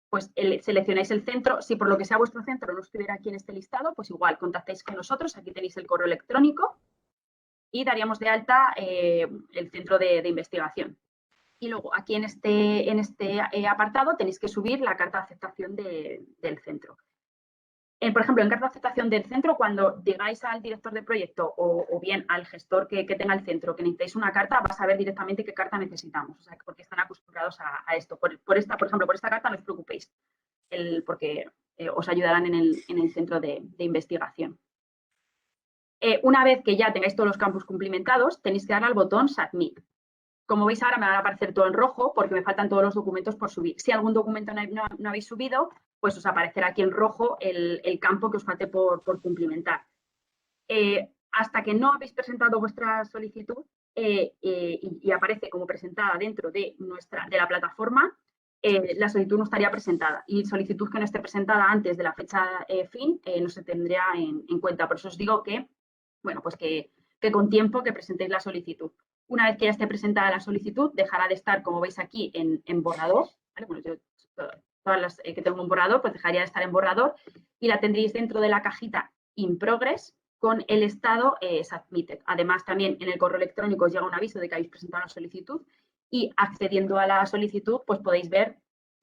Speaker 3: Pues seleccionáis el centro. Si por lo que sea vuestro centro no estuviera aquí en este listado, pues igual contactáis con nosotros. Aquí tenéis el correo electrónico y daríamos de alta el centro de investigación. Y luego aquí en este apartado tenéis que subir la carta de aceptación del centro. Por ejemplo, en carta de aceptación del centro, cuando digáis al director de proyecto o bien al gestor que tenga el centro que necesitáis una carta, vas a ver directamente qué carta necesitamos, o sea, porque están acostumbrados a esto. Por ejemplo, por esta carta no os preocupéis, porque os ayudarán en el centro de investigación. Una vez que ya tengáis todos los campos cumplimentados, tenéis que dar al botón Submit. Como veis ahora me va a aparecer todo en rojo porque me faltan todos los documentos por subir. Si algún documento no habéis subido, pues os aparecerá aquí en rojo el campo que os falte por cumplimentar. Hasta que no habéis presentado vuestra solicitud y aparece como presentada dentro de la plataforma, la solicitud no estaría presentada. Y solicitud que no esté presentada antes de la fecha fin no se tendría en cuenta. Por eso os digo que, bueno, pues que con tiempo que presentéis la solicitud. Una vez que ya esté presentada la solicitud, dejará de estar, como veis aquí, en borrador. ¿Vale? Bueno, yo, todas las que tengo en borrador, pues dejaría de estar en borrador y la tendréis dentro de la cajita In Progress con el estado Submitted. Además, también en el correo electrónico os llega un aviso de que habéis presentado la solicitud y accediendo a la solicitud, pues podéis ver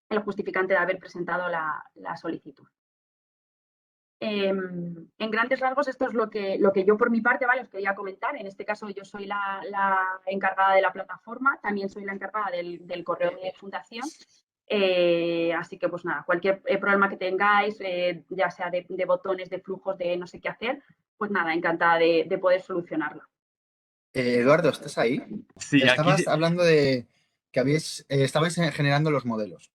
Speaker 3: el justificante de haber presentado la solicitud. En grandes rasgos, esto es lo que yo por mi parte, ¿vale? Os quería comentar. En este caso, yo soy la encargada de la plataforma, también soy la encargada del correo de fundación. Así que, pues nada, cualquier problema que tengáis, ya sea de botones, de flujos, de no sé qué hacer, pues nada, encantada de poder solucionarlo.
Speaker 1: Eduardo, ¿estás ahí?
Speaker 2: Sí,
Speaker 1: estabas
Speaker 2: aquí sí.
Speaker 1: hablando de que estabais generando los modelos.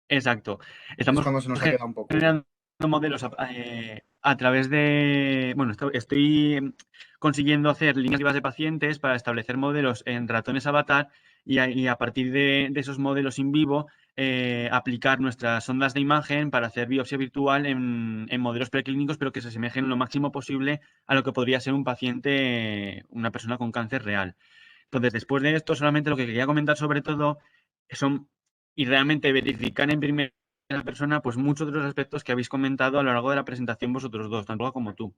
Speaker 2: Exacto.
Speaker 1: Es
Speaker 2: Estamos
Speaker 1: cuando se nos ha quedado un poco.
Speaker 2: generando modelos a través de... Bueno, estoy consiguiendo hacer líneas vivas de pacientes para establecer modelos en ratones avatar y a partir de esos modelos in vivo aplicar nuestras ondas de imagen para hacer biopsia virtual en modelos preclínicos, pero que se asemejen lo máximo posible a lo que podría ser un paciente, una persona con cáncer real. Entonces, después de esto, solamente lo que quería comentar sobre todo son... y realmente verificar en primera persona pues muchos de los aspectos que habéis comentado a lo largo de la presentación vosotros dos, tanto Olga como tú.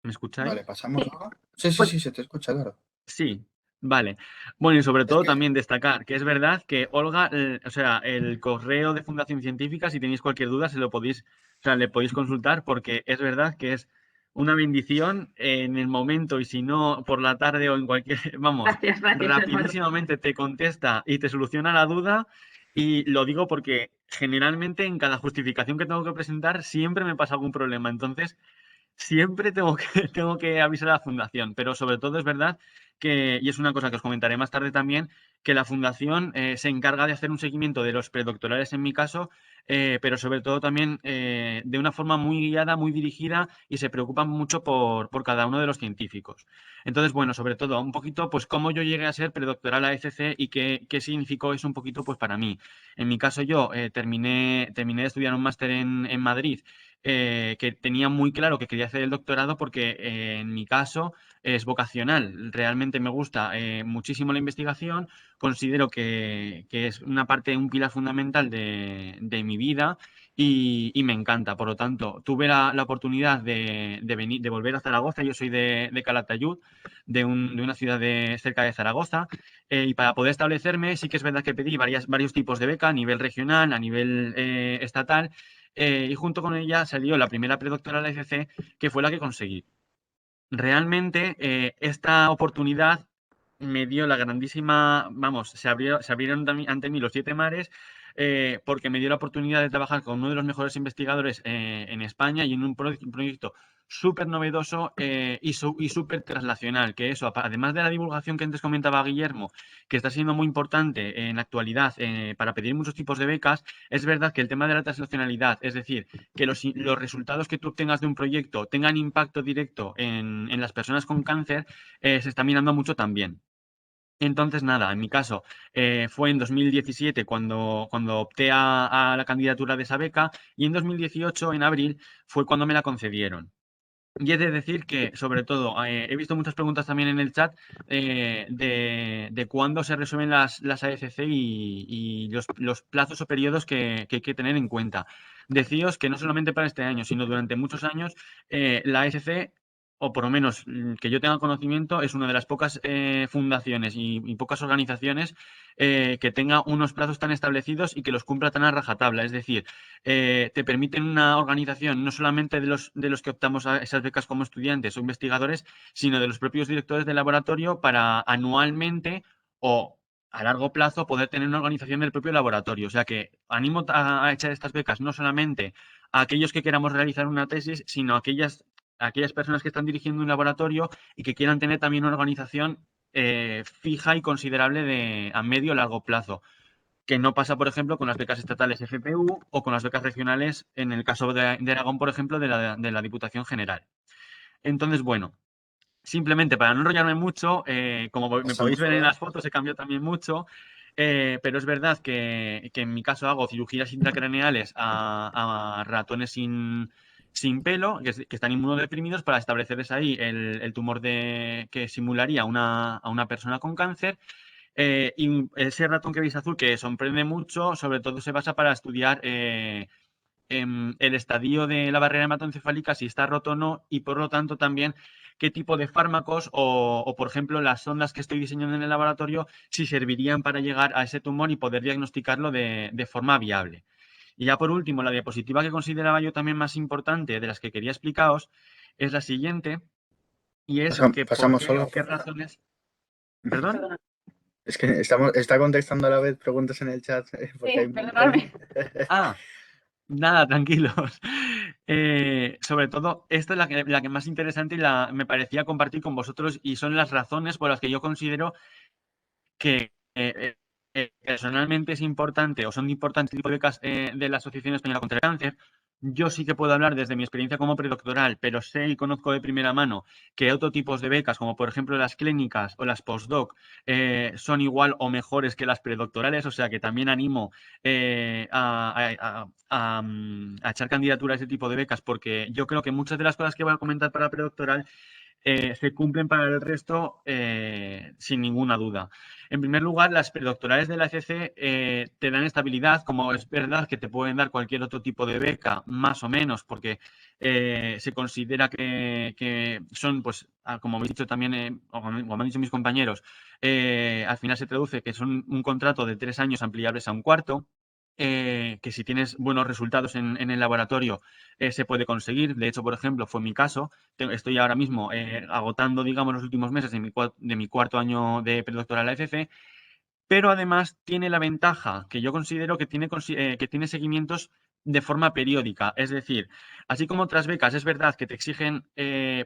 Speaker 2: ¿Me escucháis?
Speaker 1: Vale, pasamos ahora. Sí,
Speaker 3: Pues
Speaker 1: se te escucha, claro.
Speaker 2: Sí, vale. Bueno, y sobre
Speaker 1: Es
Speaker 2: todo
Speaker 1: que,
Speaker 2: también destacar que es verdad que Olga, o sea, el correo de Fundación Científica, si tenéis cualquier duda, se lo podéis, o sea, le podéis consultar porque es verdad que es una bendición en el momento y si no por la tarde o en cualquier, vamos,
Speaker 3: gracias, Eduardo.
Speaker 2: rapidísimamente te contesta y te soluciona la duda. Y lo digo porque generalmente en cada justificación que tengo que presentar siempre me pasa algún problema. Entonces, siempre tengo que, tengo que avisar a la fundación, pero sobre todo es verdad que, y es una cosa que os comentaré más tarde también, que la fundación se encarga de hacer un seguimiento de los predoctorales en mi caso, pero sobre todo también de una forma muy guiada, muy dirigida y se preocupan mucho por cada uno de los científicos. Entonces, bueno, sobre todo un poquito, pues cómo yo llegué a ser predoctoral a ECC y qué significó eso un poquito, pues para mí. En mi caso yo terminé de estudiar un máster en Madrid que tenía muy claro que quería hacer el doctorado porque en mi caso es vocacional. Realmente me gusta muchísimo la investigación, considero que es una parte, un pilar fundamental de mi vida y me encanta. Por lo tanto, tuve la oportunidad de venir, de volver a Zaragoza. Yo soy de Calatayud, de una ciudad cerca de Zaragoza. Y para poder establecerme, sí que es verdad que pedí varios tipos de beca a nivel regional, a nivel estatal, y junto con ella salió la primera predoctoral de ECC, que fue la que conseguí. Realmente esta oportunidad me dio la grandísima, vamos, se abrieron ante mí los 7 mares porque me dio la oportunidad de trabajar con uno de los mejores investigadores en España y en un proyecto súper novedoso y súper traslacional, que eso, además de la divulgación que antes comentaba Guillermo, que está siendo muy importante en la actualidad para pedir muchos tipos de becas, es verdad que el tema de la traslacionalidad, es decir, que los resultados que tú obtengas de un proyecto tengan impacto directo en las personas con cáncer, se está mirando mucho también. Entonces, nada, en mi caso fue en 2017 cuando opté a la candidatura de esa beca y en 2018, en abril, fue cuando me la concedieron. Y he de decir que, sobre todo, he visto muchas preguntas también en el chat de cuándo se resuelven las AFC y los plazos o periodos que hay que tener en cuenta. Decíos que no solamente para este año, sino durante muchos años, la AFC, o por lo menos que yo tenga conocimiento, es una de las pocas fundaciones y pocas organizaciones que tenga unos plazos tan establecidos y que los cumpla tan a rajatabla. Es decir, te permiten una organización no solamente de los que optamos a esas becas como estudiantes o investigadores, sino de los propios directores de laboratorio para anualmente o a largo plazo poder tener una organización del propio laboratorio. O sea que animo a echar estas becas no solamente a aquellos que queramos realizar una tesis, sino a aquellas personas que están dirigiendo un laboratorio y que quieran tener también una organización fija y considerable a medio o largo plazo, que no pasa, por ejemplo, con las becas estatales FPU o con las becas regionales, en el caso de Aragón, por ejemplo, de la Diputación General. Entonces, bueno, simplemente para no enrollarme mucho, como me podéis
Speaker 1: Pasamos
Speaker 2: ver en
Speaker 1: ahora.
Speaker 2: las fotos, he cambiado también mucho, pero es verdad que en mi caso hago cirugías intracraneales a ratones sin pelo, que están inmunodeprimidos, para establecerles ahí el tumor que simularía a una persona con cáncer. Y ese ratón que veis azul, que sorprende mucho, sobre todo se basa para estudiar el estadio de la barrera hematoencefálica, si está roto o no, y por lo tanto también qué tipo de fármacos por ejemplo, las sondas que estoy diseñando en el laboratorio, si servirían para llegar a ese tumor y poder diagnosticarlo de forma viable. Y ya por último, la diapositiva que consideraba yo también más importante de las que quería explicaros es la siguiente, y es que por
Speaker 1: Pasamos
Speaker 2: qué
Speaker 1: solo.
Speaker 2: o qué razones... ¿Perdón?
Speaker 1: Es que está contestando a la vez preguntas en el chat porque hay
Speaker 3: Sí,
Speaker 1: un montón.
Speaker 3: perdóname.
Speaker 2: Ah, nada, tranquilos. Sobre todo, esta es la que más interesante y me parecía compartir con vosotros y son las razones por las que yo considero que personalmente es importante o son importantes tipo de becas de la Asociación Española contra el Cáncer. Yo sí que puedo hablar desde mi experiencia como predoctoral, pero sé y conozco de primera mano que hay otros tipos de becas, como por ejemplo las clínicas o las postdoc, son igual o mejores que las predoctorales, o sea que también animo a echar candidatura a ese tipo de becas, porque yo creo que muchas de las cosas que voy a comentar para predoctoral se cumplen para el resto sin ninguna duda. En primer lugar, las predoctorales de la ECC te dan estabilidad, como es verdad que te pueden dar cualquier otro tipo de beca, más o menos, porque se considera que son, pues, como habéis dicho también, o como han dicho mis compañeros, al final se traduce que son un contrato de 3 años ampliables a un cuarto. Que si tienes buenos resultados en el laboratorio se puede conseguir. De hecho, por ejemplo, fue mi caso. Estoy ahora mismo agotando, digamos, los últimos meses de mi cuarto año de predoctoral AFC, pero además tiene la ventaja que yo considero que tiene seguimientos de forma periódica. Es decir, así como otras becas, es verdad que te exigen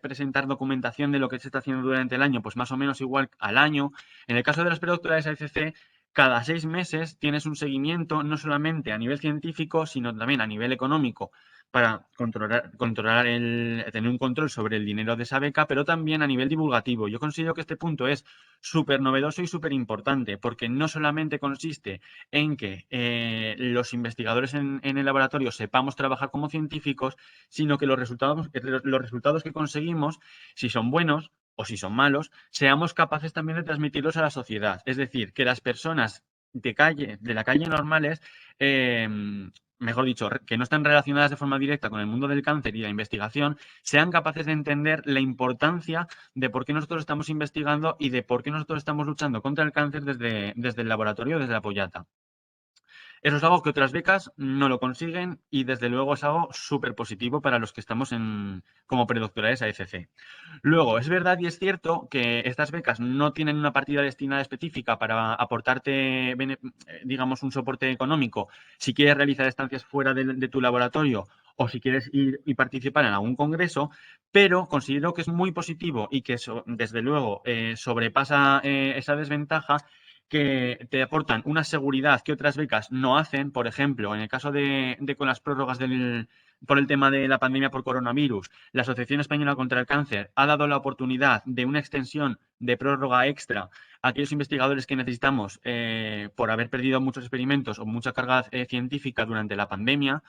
Speaker 2: presentar documentación de lo que se está haciendo durante el año, pues más o menos igual al año. En el caso de las predoctorales AFC, cada 6 meses tienes un seguimiento, no solamente a nivel científico, sino también a nivel económico, para tener un control sobre el dinero de esa beca, pero también a nivel divulgativo. Yo considero que este punto es súper novedoso y súper importante, porque no solamente consiste en que los investigadores en el laboratorio sepamos trabajar como científicos, sino que los resultados que conseguimos, si son buenos o si son malos, seamos capaces también de transmitirlos a la sociedad. Es decir, que las personas de la calle normales, mejor dicho, que no están relacionadas de forma directa con el mundo del cáncer y la investigación, sean capaces de entender la importancia de por qué nosotros estamos investigando y de por qué nosotros estamos luchando contra el cáncer desde el laboratorio, desde la Pollata. Eso es algo que otras becas no lo consiguen y desde luego es algo súper positivo para los que estamos como predoctorales a ECC. Luego, es verdad y es cierto que estas becas no tienen una partida destinada específica para aportarte, digamos, un soporte económico si quieres realizar estancias fuera de tu laboratorio o si quieres ir y participar en algún congreso, pero considero que es muy positivo y que desde luego sobrepasa esa desventaja, que te aportan una seguridad que otras becas no hacen. Por ejemplo, en el caso de con las prórrogas por el tema de la pandemia por coronavirus, la Asociación Española contra el Cáncer ha dado la oportunidad de una extensión de prórroga extra a aquellos investigadores que necesitamos por haber perdido muchos experimentos o mucha carga científica durante la pandemia.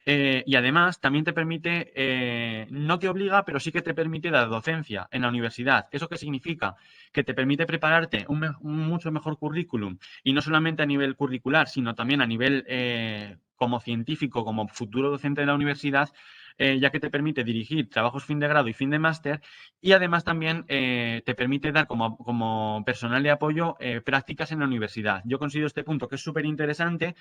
Speaker 2: Y además también te permite, no te obliga, pero sí que te permite la docencia en la universidad. ¿Eso qué significa? Que te permite prepararte un mucho mejor currículum, y no solamente a nivel curricular, sino también a nivel como científico, como futuro docente de la universidad, ya que te permite dirigir trabajos fin de grado y fin de máster, y además también te permite dar como personal de apoyo prácticas en la universidad. Yo considero este punto que es súper interesante.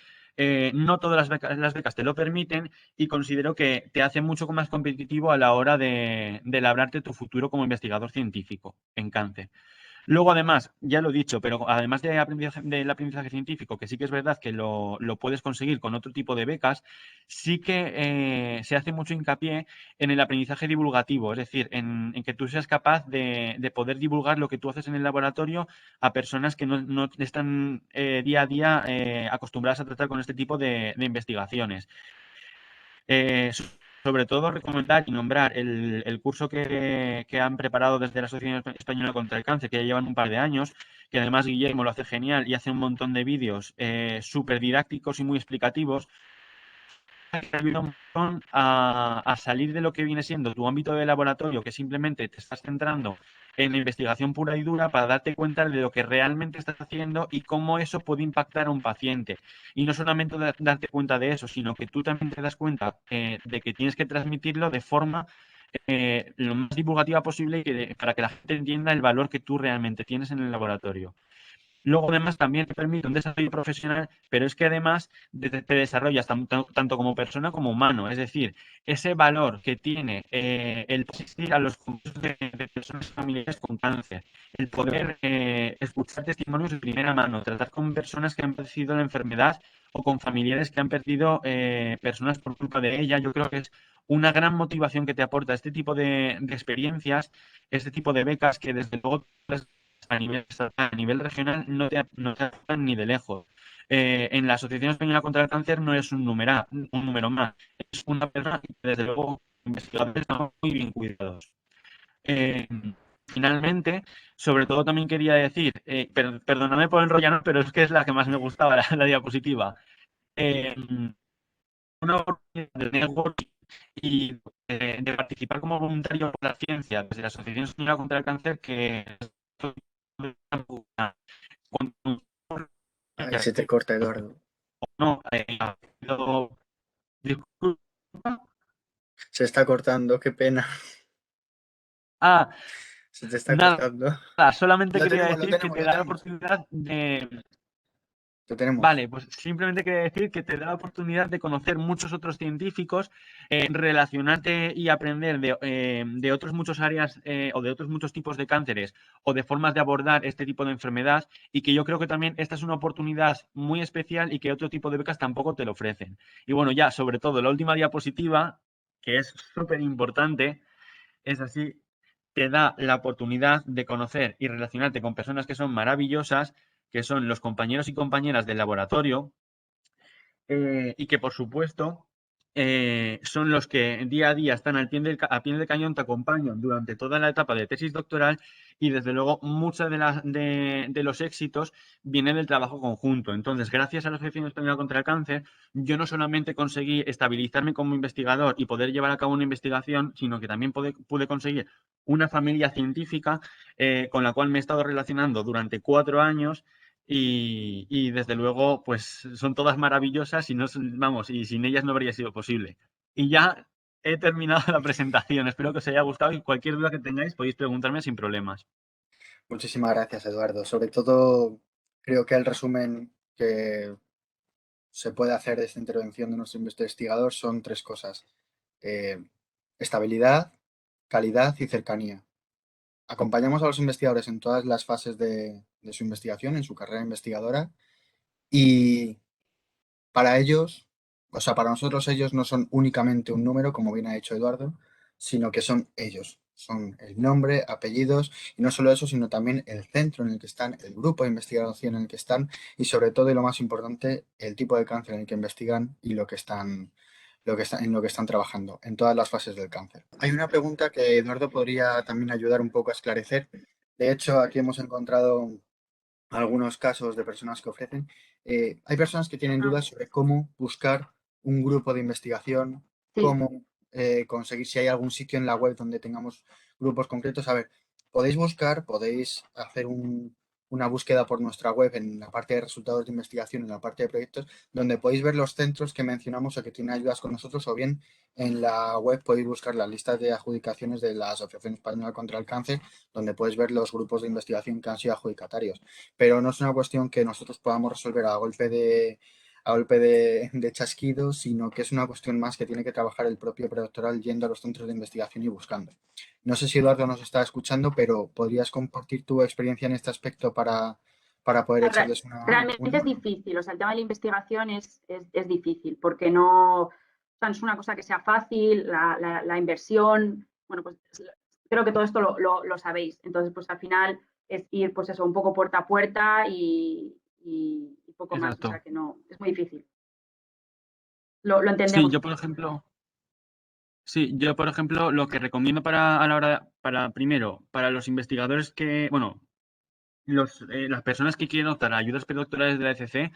Speaker 2: No todas las becas te lo permiten, y considero que te hace mucho más competitivo a la hora de labrarte tu futuro como investigador científico en cáncer. Luego, además, ya lo he dicho, pero además del aprendizaje científico, que sí que es verdad que lo puedes conseguir con otro tipo de becas, sí que se hace mucho hincapié en el aprendizaje divulgativo, es decir, en que tú seas capaz de poder divulgar lo que tú haces en el laboratorio a personas que no están día a día acostumbradas a tratar con este tipo de investigaciones. Sobre todo recomendar y nombrar el curso que han preparado desde la Asociación Española contra el Cáncer, que ya llevan un par de años, que además Guillermo lo hace genial y hace un montón de vídeos súper didácticos y muy explicativos. Te ayuda un montón a salir de lo que viene siendo tu ámbito de laboratorio, que simplemente te estás centrando en la investigación pura y dura, para darte cuenta de lo que realmente estás haciendo y cómo eso puede impactar a un paciente. Y no solamente darte cuenta de eso, sino que tú también te das cuenta de que tienes que transmitirlo de forma lo más divulgativa posible, para que la gente entienda el valor que tú realmente tienes en el laboratorio. Luego, además, también te permite un desarrollo profesional, pero es que además te desarrollas tanto como persona como humano. Es decir, ese valor que tiene el asistir a los congresos de personas familiares con cáncer, el poder escuchar testimonios de primera mano, tratar con personas que han padecido la enfermedad o con familiares que han perdido personas por culpa de ella, yo creo que es una gran motivación que te aporta este tipo de experiencias, este tipo de becas, que desde luego a nivel estatal, a nivel regional, no te afectan ni de lejos. En la Asociación Española contra el Cáncer no es un número más, es una persona que desde luego investigadores estamos muy bien cuidados. Eh, Finalmente, sobre todo también quería decir, perdóname por enrollarnos, pero es que es la que más me gustaba, la diapositiva. Eh, una oportunidad de networking y de participar participar como voluntario por la ciencia desde la Asociación Española contra el Cáncer, que cuando
Speaker 1: Ahí se te corta, Eduardo.
Speaker 2: no, disculpa.
Speaker 1: Se está cortando, qué pena.
Speaker 2: Ah,
Speaker 1: Se te está
Speaker 2: nada,
Speaker 1: cortando.
Speaker 2: solamente
Speaker 1: Lo
Speaker 2: quería
Speaker 1: tenemos, lo
Speaker 2: decir que
Speaker 1: tenemos,
Speaker 2: te
Speaker 1: lo
Speaker 2: da la
Speaker 1: tenemos.
Speaker 2: oportunidad de...
Speaker 1: Lo tenemos.
Speaker 2: Vale, pues simplemente quería decir que te da la oportunidad de conocer muchos otros científicos, relacionarte y aprender de otros muchos áreas o de otros muchos tipos de cánceres o de formas de abordar este tipo de enfermedad, y que yo creo que también esta es una oportunidad muy especial y que otro tipo de becas tampoco te lo ofrecen. Y bueno, ya sobre todo la última diapositiva, que es súper importante, es así, te da la oportunidad de conocer y relacionarte con personas que son maravillosas, que son los compañeros y compañeras del laboratorio, y que por supuesto son los que día a día están al pie del cañón, te acompañan durante toda la etapa de tesis doctoral, y desde luego muchos de los éxitos vienen del trabajo conjunto. Entonces, gracias a la Asociación Española contra el Cáncer, yo no solamente conseguí estabilizarme como investigador y poder llevar a cabo una investigación, sino que también pude conseguir una familia científica con la cual me he estado relacionando durante 4 años. Y desde luego, pues son todas maravillosas y vamos, y sin ellas no habría sido posible. Y ya he terminado la presentación. Espero que os haya gustado, y cualquier duda que tengáis podéis preguntarme sin problemas.
Speaker 1: Muchísimas gracias, Eduardo. Sobre todo, creo que el resumen que se puede hacer de esta intervención de nuestro investigador son 3 cosas. Estabilidad, calidad y cercanía. Acompañamos a los investigadores en todas las fases de su investigación, en su carrera investigadora, y para ellos, o sea, para nosotros ellos no son únicamente un número, como bien ha dicho Eduardo, sino que son ellos. Son el nombre, apellidos, y no solo eso, sino también el centro en el que están, el grupo de investigación en el que están, y sobre todo, y lo más importante, el tipo de cáncer en el que investigan y en lo que están trabajando, en todas las fases del cáncer. Hay una pregunta que Eduardo podría también ayudar un poco a esclarecer. De hecho, aquí hemos encontrado algunos casos de personas que ofrecen. Hay personas que tienen dudas sobre cómo buscar un grupo de investigación,
Speaker 3: Sí.
Speaker 1: cómo conseguir, si hay algún sitio en la web donde tengamos grupos concretos. A ver, podéis buscar, podéis hacer una búsqueda por nuestra web en la parte de resultados de investigación, en la parte de proyectos, donde podéis ver los centros que mencionamos o que tienen ayudas con nosotros, o bien en la web podéis buscar las listas de adjudicaciones de la Asociación Española contra el Cáncer, donde podéis ver los grupos de investigación que han sido adjudicatarios. Pero no es una cuestión que nosotros podamos resolver a golpe de chasquido, sino que es una cuestión más que tiene que trabajar el propio predoctoral yendo a los centros de investigación y buscando. No sé si Eduardo nos está escuchando, pero ¿podrías compartir tu experiencia en este aspecto para poder echarles una
Speaker 3: Realmente es difícil, o sea, el tema de la investigación es difícil, porque no, o sea, no es una cosa que sea fácil, la inversión, bueno, pues creo que todo esto lo sabéis. Entonces, pues al final es ir, pues eso, un poco puerta a puerta y poco más, o
Speaker 2: Exacto.
Speaker 3: sea, que no, es muy difícil. Lo
Speaker 2: Sí,
Speaker 3: entendemos.
Speaker 2: yo por ejemplo, lo que recomiendo a la hora, primero, para los investigadores que, bueno, las personas que quieren optar a ayudas predoctorales de la ECC,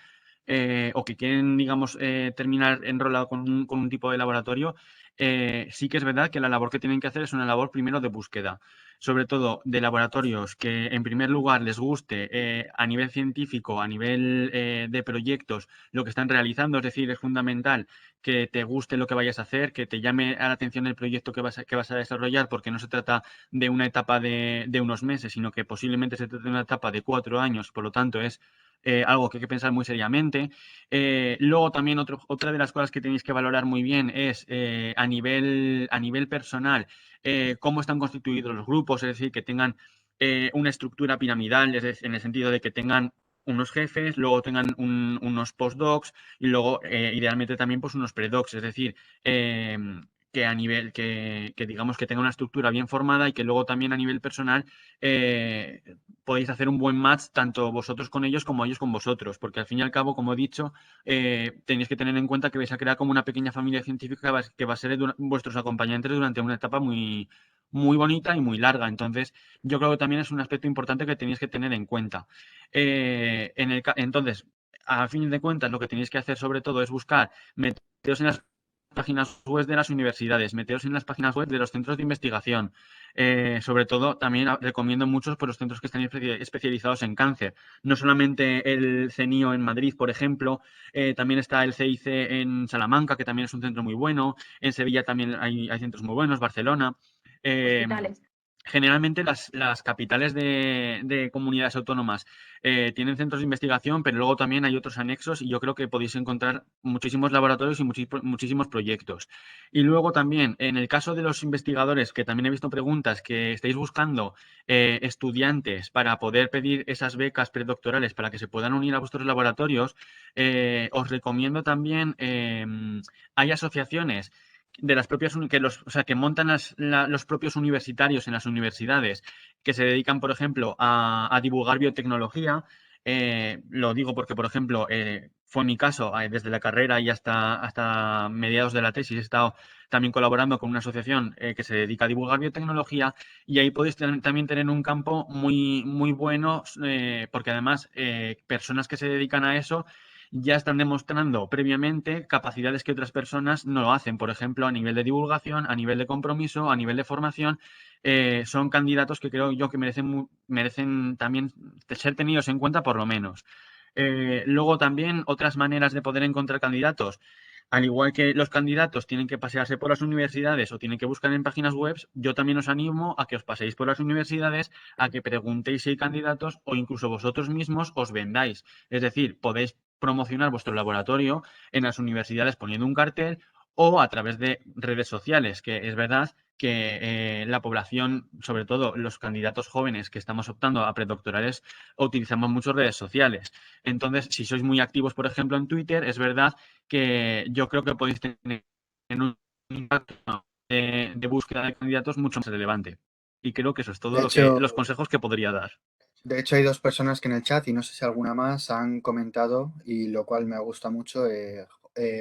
Speaker 2: o que quieren, digamos, terminar enrolado con un tipo de laboratorio, sí que es verdad que la labor que tienen que hacer es una labor primero de búsqueda, sobre todo de laboratorios que en primer lugar les guste a nivel científico, a nivel de proyectos, lo que están realizando. Es decir, es fundamental que te guste lo que vayas a hacer, que te llame a la atención el proyecto que vas a desarrollar, porque no se trata de una etapa de unos meses, sino que posiblemente se trate de una etapa de 4 años. Por lo tanto, es algo que hay que pensar muy seriamente. Luego también otra de las cosas que tenéis que valorar muy bien es a nivel personal, cómo están constituidos los grupos, es decir, que tengan una estructura piramidal, en el sentido de que tengan unos jefes, luego tengan unos postdocs, y luego idealmente también pues unos predocs, es decir, que a nivel, que digamos que tenga una estructura bien formada, y que luego también a nivel personal podéis hacer un buen match tanto vosotros con ellos como ellos con vosotros, porque al fin y al cabo, como he dicho, tenéis que tener en cuenta que vais a crear como una pequeña familia científica que va a ser vuestros acompañantes durante una etapa muy, muy bonita y muy larga. Entonces, yo creo que también es un aspecto importante que tenéis que tener en cuenta. Entonces, a fin de cuentas, lo que tenéis que hacer sobre todo es buscar meteros en las páginas web de las universidades, meteros en las páginas web de los centros de investigación. Sobre todo, también recomiendo muchos por los centros que están especializados en cáncer. No solamente el CENIO en Madrid, por ejemplo, también está el CIC en Salamanca, que también es un centro muy bueno. En Sevilla también hay centros muy buenos, Barcelona.
Speaker 3: Hospitales.
Speaker 2: Generalmente las capitales de comunidades autónomas tienen centros de investigación, pero luego también hay otros anexos y yo creo que podéis encontrar muchísimos laboratorios y muchísimos proyectos. Y luego también, en el caso de los investigadores, que también he visto preguntas, que estáis buscando estudiantes para poder pedir esas becas predoctorales para que se puedan unir a vuestros laboratorios, os recomiendo también, hay asociaciones de las propias que montan los propios universitarios en las universidades que se dedican, por ejemplo, a divulgar biotecnología. Lo digo porque, por ejemplo, fue mi caso, desde la carrera y hasta mediados de la tesis he estado también colaborando con una asociación que se dedica a divulgar biotecnología y ahí podéis también tener un campo muy, muy bueno porque además personas que se dedican a eso ya están demostrando previamente capacidades que otras personas no lo hacen. Por ejemplo, a nivel de divulgación, a nivel de compromiso, a nivel de formación, son candidatos que creo yo que merecen también ser tenidos en cuenta por lo menos. Luego también otras maneras de poder encontrar candidatos. Al igual que los candidatos tienen que pasearse por las universidades o tienen que buscar en páginas web, yo también os animo a que os paséis por las universidades, a que preguntéis si hay candidatos o incluso vosotros mismos os vendáis. Es decir, podéis promocionar vuestro laboratorio en las universidades poniendo un cartel o a través de redes sociales, que es verdad que la población, sobre todo los candidatos jóvenes que estamos optando a predoctorales, utilizamos mucho redes sociales. Entonces, si sois muy activos, por ejemplo, en Twitter, es verdad que yo creo que podéis tener un impacto de búsqueda de candidatos mucho más relevante. Y creo que eso es todo
Speaker 1: De hecho,
Speaker 2: los consejos que podría dar.
Speaker 1: hay dos personas que en el chat, y no sé si alguna más, han comentado, y lo cual me gusta mucho.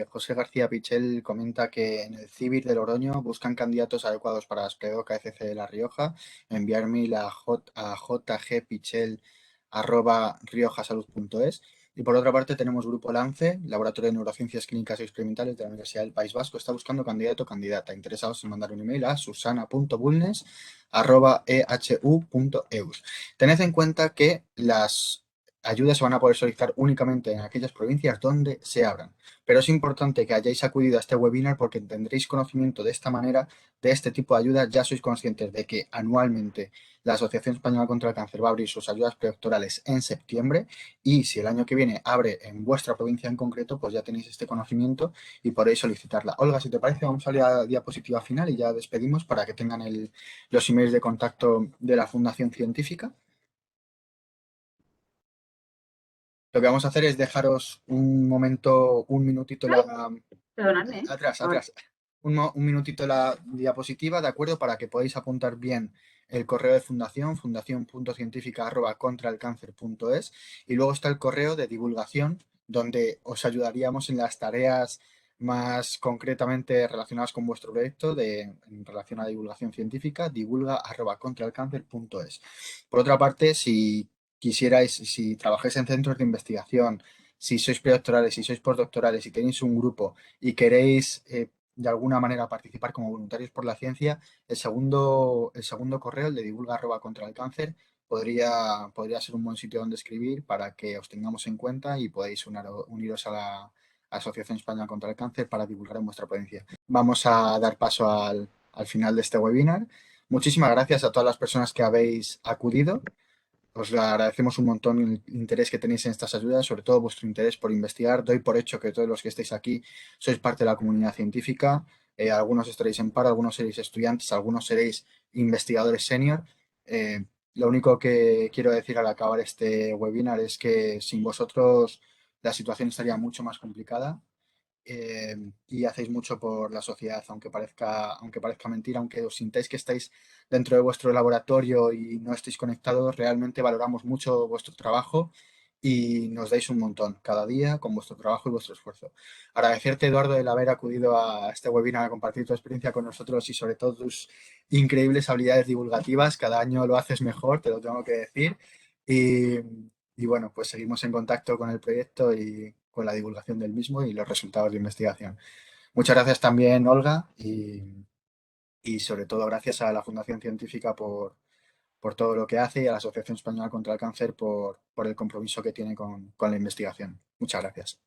Speaker 1: José García Pichel comenta que en el CIBIR de Logroño buscan candidatos adecuados para las KFC de La Rioja. Enviar mail a jgpichel@riojasalud.es. Y por otra parte tenemos Grupo Lance, Laboratorio de Neurociencias Clínicas y Experimentales de la Universidad del País Vasco. Está buscando candidato o candidata. Interesados en mandar un email a susana.bulnes@ehu.eus. Tened en cuenta que las ayudas se van a poder solicitar únicamente en aquellas provincias donde se abran. Pero es importante que hayáis acudido a este webinar porque tendréis conocimiento de esta manera de este tipo de ayudas. Ya sois conscientes de que anualmente la Asociación Española contra el Cáncer va a abrir sus ayudas predoctorales en septiembre y si el año que viene abre en vuestra provincia en concreto, pues ya tenéis este conocimiento y podéis solicitarla. Olga, si te parece, vamos a la diapositiva final y ya despedimos para que tengan los emails de contacto de la Fundación Científica. Lo que vamos a hacer es dejaros un momento, un minutito
Speaker 3: Perdonadme, ¿eh?
Speaker 1: atrás. Un minutito la diapositiva, ¿de acuerdo? Para que podáis apuntar bien el correo de fundación, fundación.científica@contraelcáncer.es, y luego está el correo de divulgación, donde os ayudaríamos en las tareas más concretamente relacionadas con vuestro proyecto en relación a divulgación científica, divulga@contraelcáncer.es. Por otra parte, si quisierais, si trabajáis en centros de investigación, si sois predoctorales, si sois postdoctorales, si tenéis un grupo y queréis de alguna manera participar como voluntarios por la ciencia, el segundo correo, el de divulga@contraelcáncer, podría ser un buen sitio donde escribir para que os tengamos en cuenta y podáis uniros a la Asociación Española contra el Cáncer para divulgar en vuestra provincia. Vamos a dar paso al final de este webinar. Muchísimas gracias a todas las personas que habéis acudido. Os agradecemos un montón el interés que tenéis en estas ayudas, sobre todo vuestro interés por investigar. Doy por hecho que todos los que estáis aquí sois parte de la comunidad científica. Algunos estaréis en paro, algunos seréis estudiantes, algunos seréis investigadores senior. Lo único que quiero decir al acabar este webinar es que sin vosotros la situación estaría mucho más complicada. Y hacéis mucho por la sociedad, aunque parezca mentira, aunque os sintáis que estáis dentro de vuestro laboratorio y no estéis conectados, realmente valoramos mucho vuestro trabajo y nos dais un montón cada día con vuestro trabajo y vuestro esfuerzo. Agradecerte, Eduardo, el haber acudido a este webinar a compartir tu experiencia con nosotros y sobre todo tus increíbles habilidades divulgativas. Cada año lo haces mejor, te lo tengo que decir. Y, y bueno, pues seguimos en contacto con el proyecto y con la divulgación del mismo y los resultados de investigación. Muchas gracias también, Olga, y sobre todo gracias a la Fundación Científica por todo lo que hace y a la Asociación Española contra el Cáncer por el compromiso que tiene con la investigación. Muchas gracias.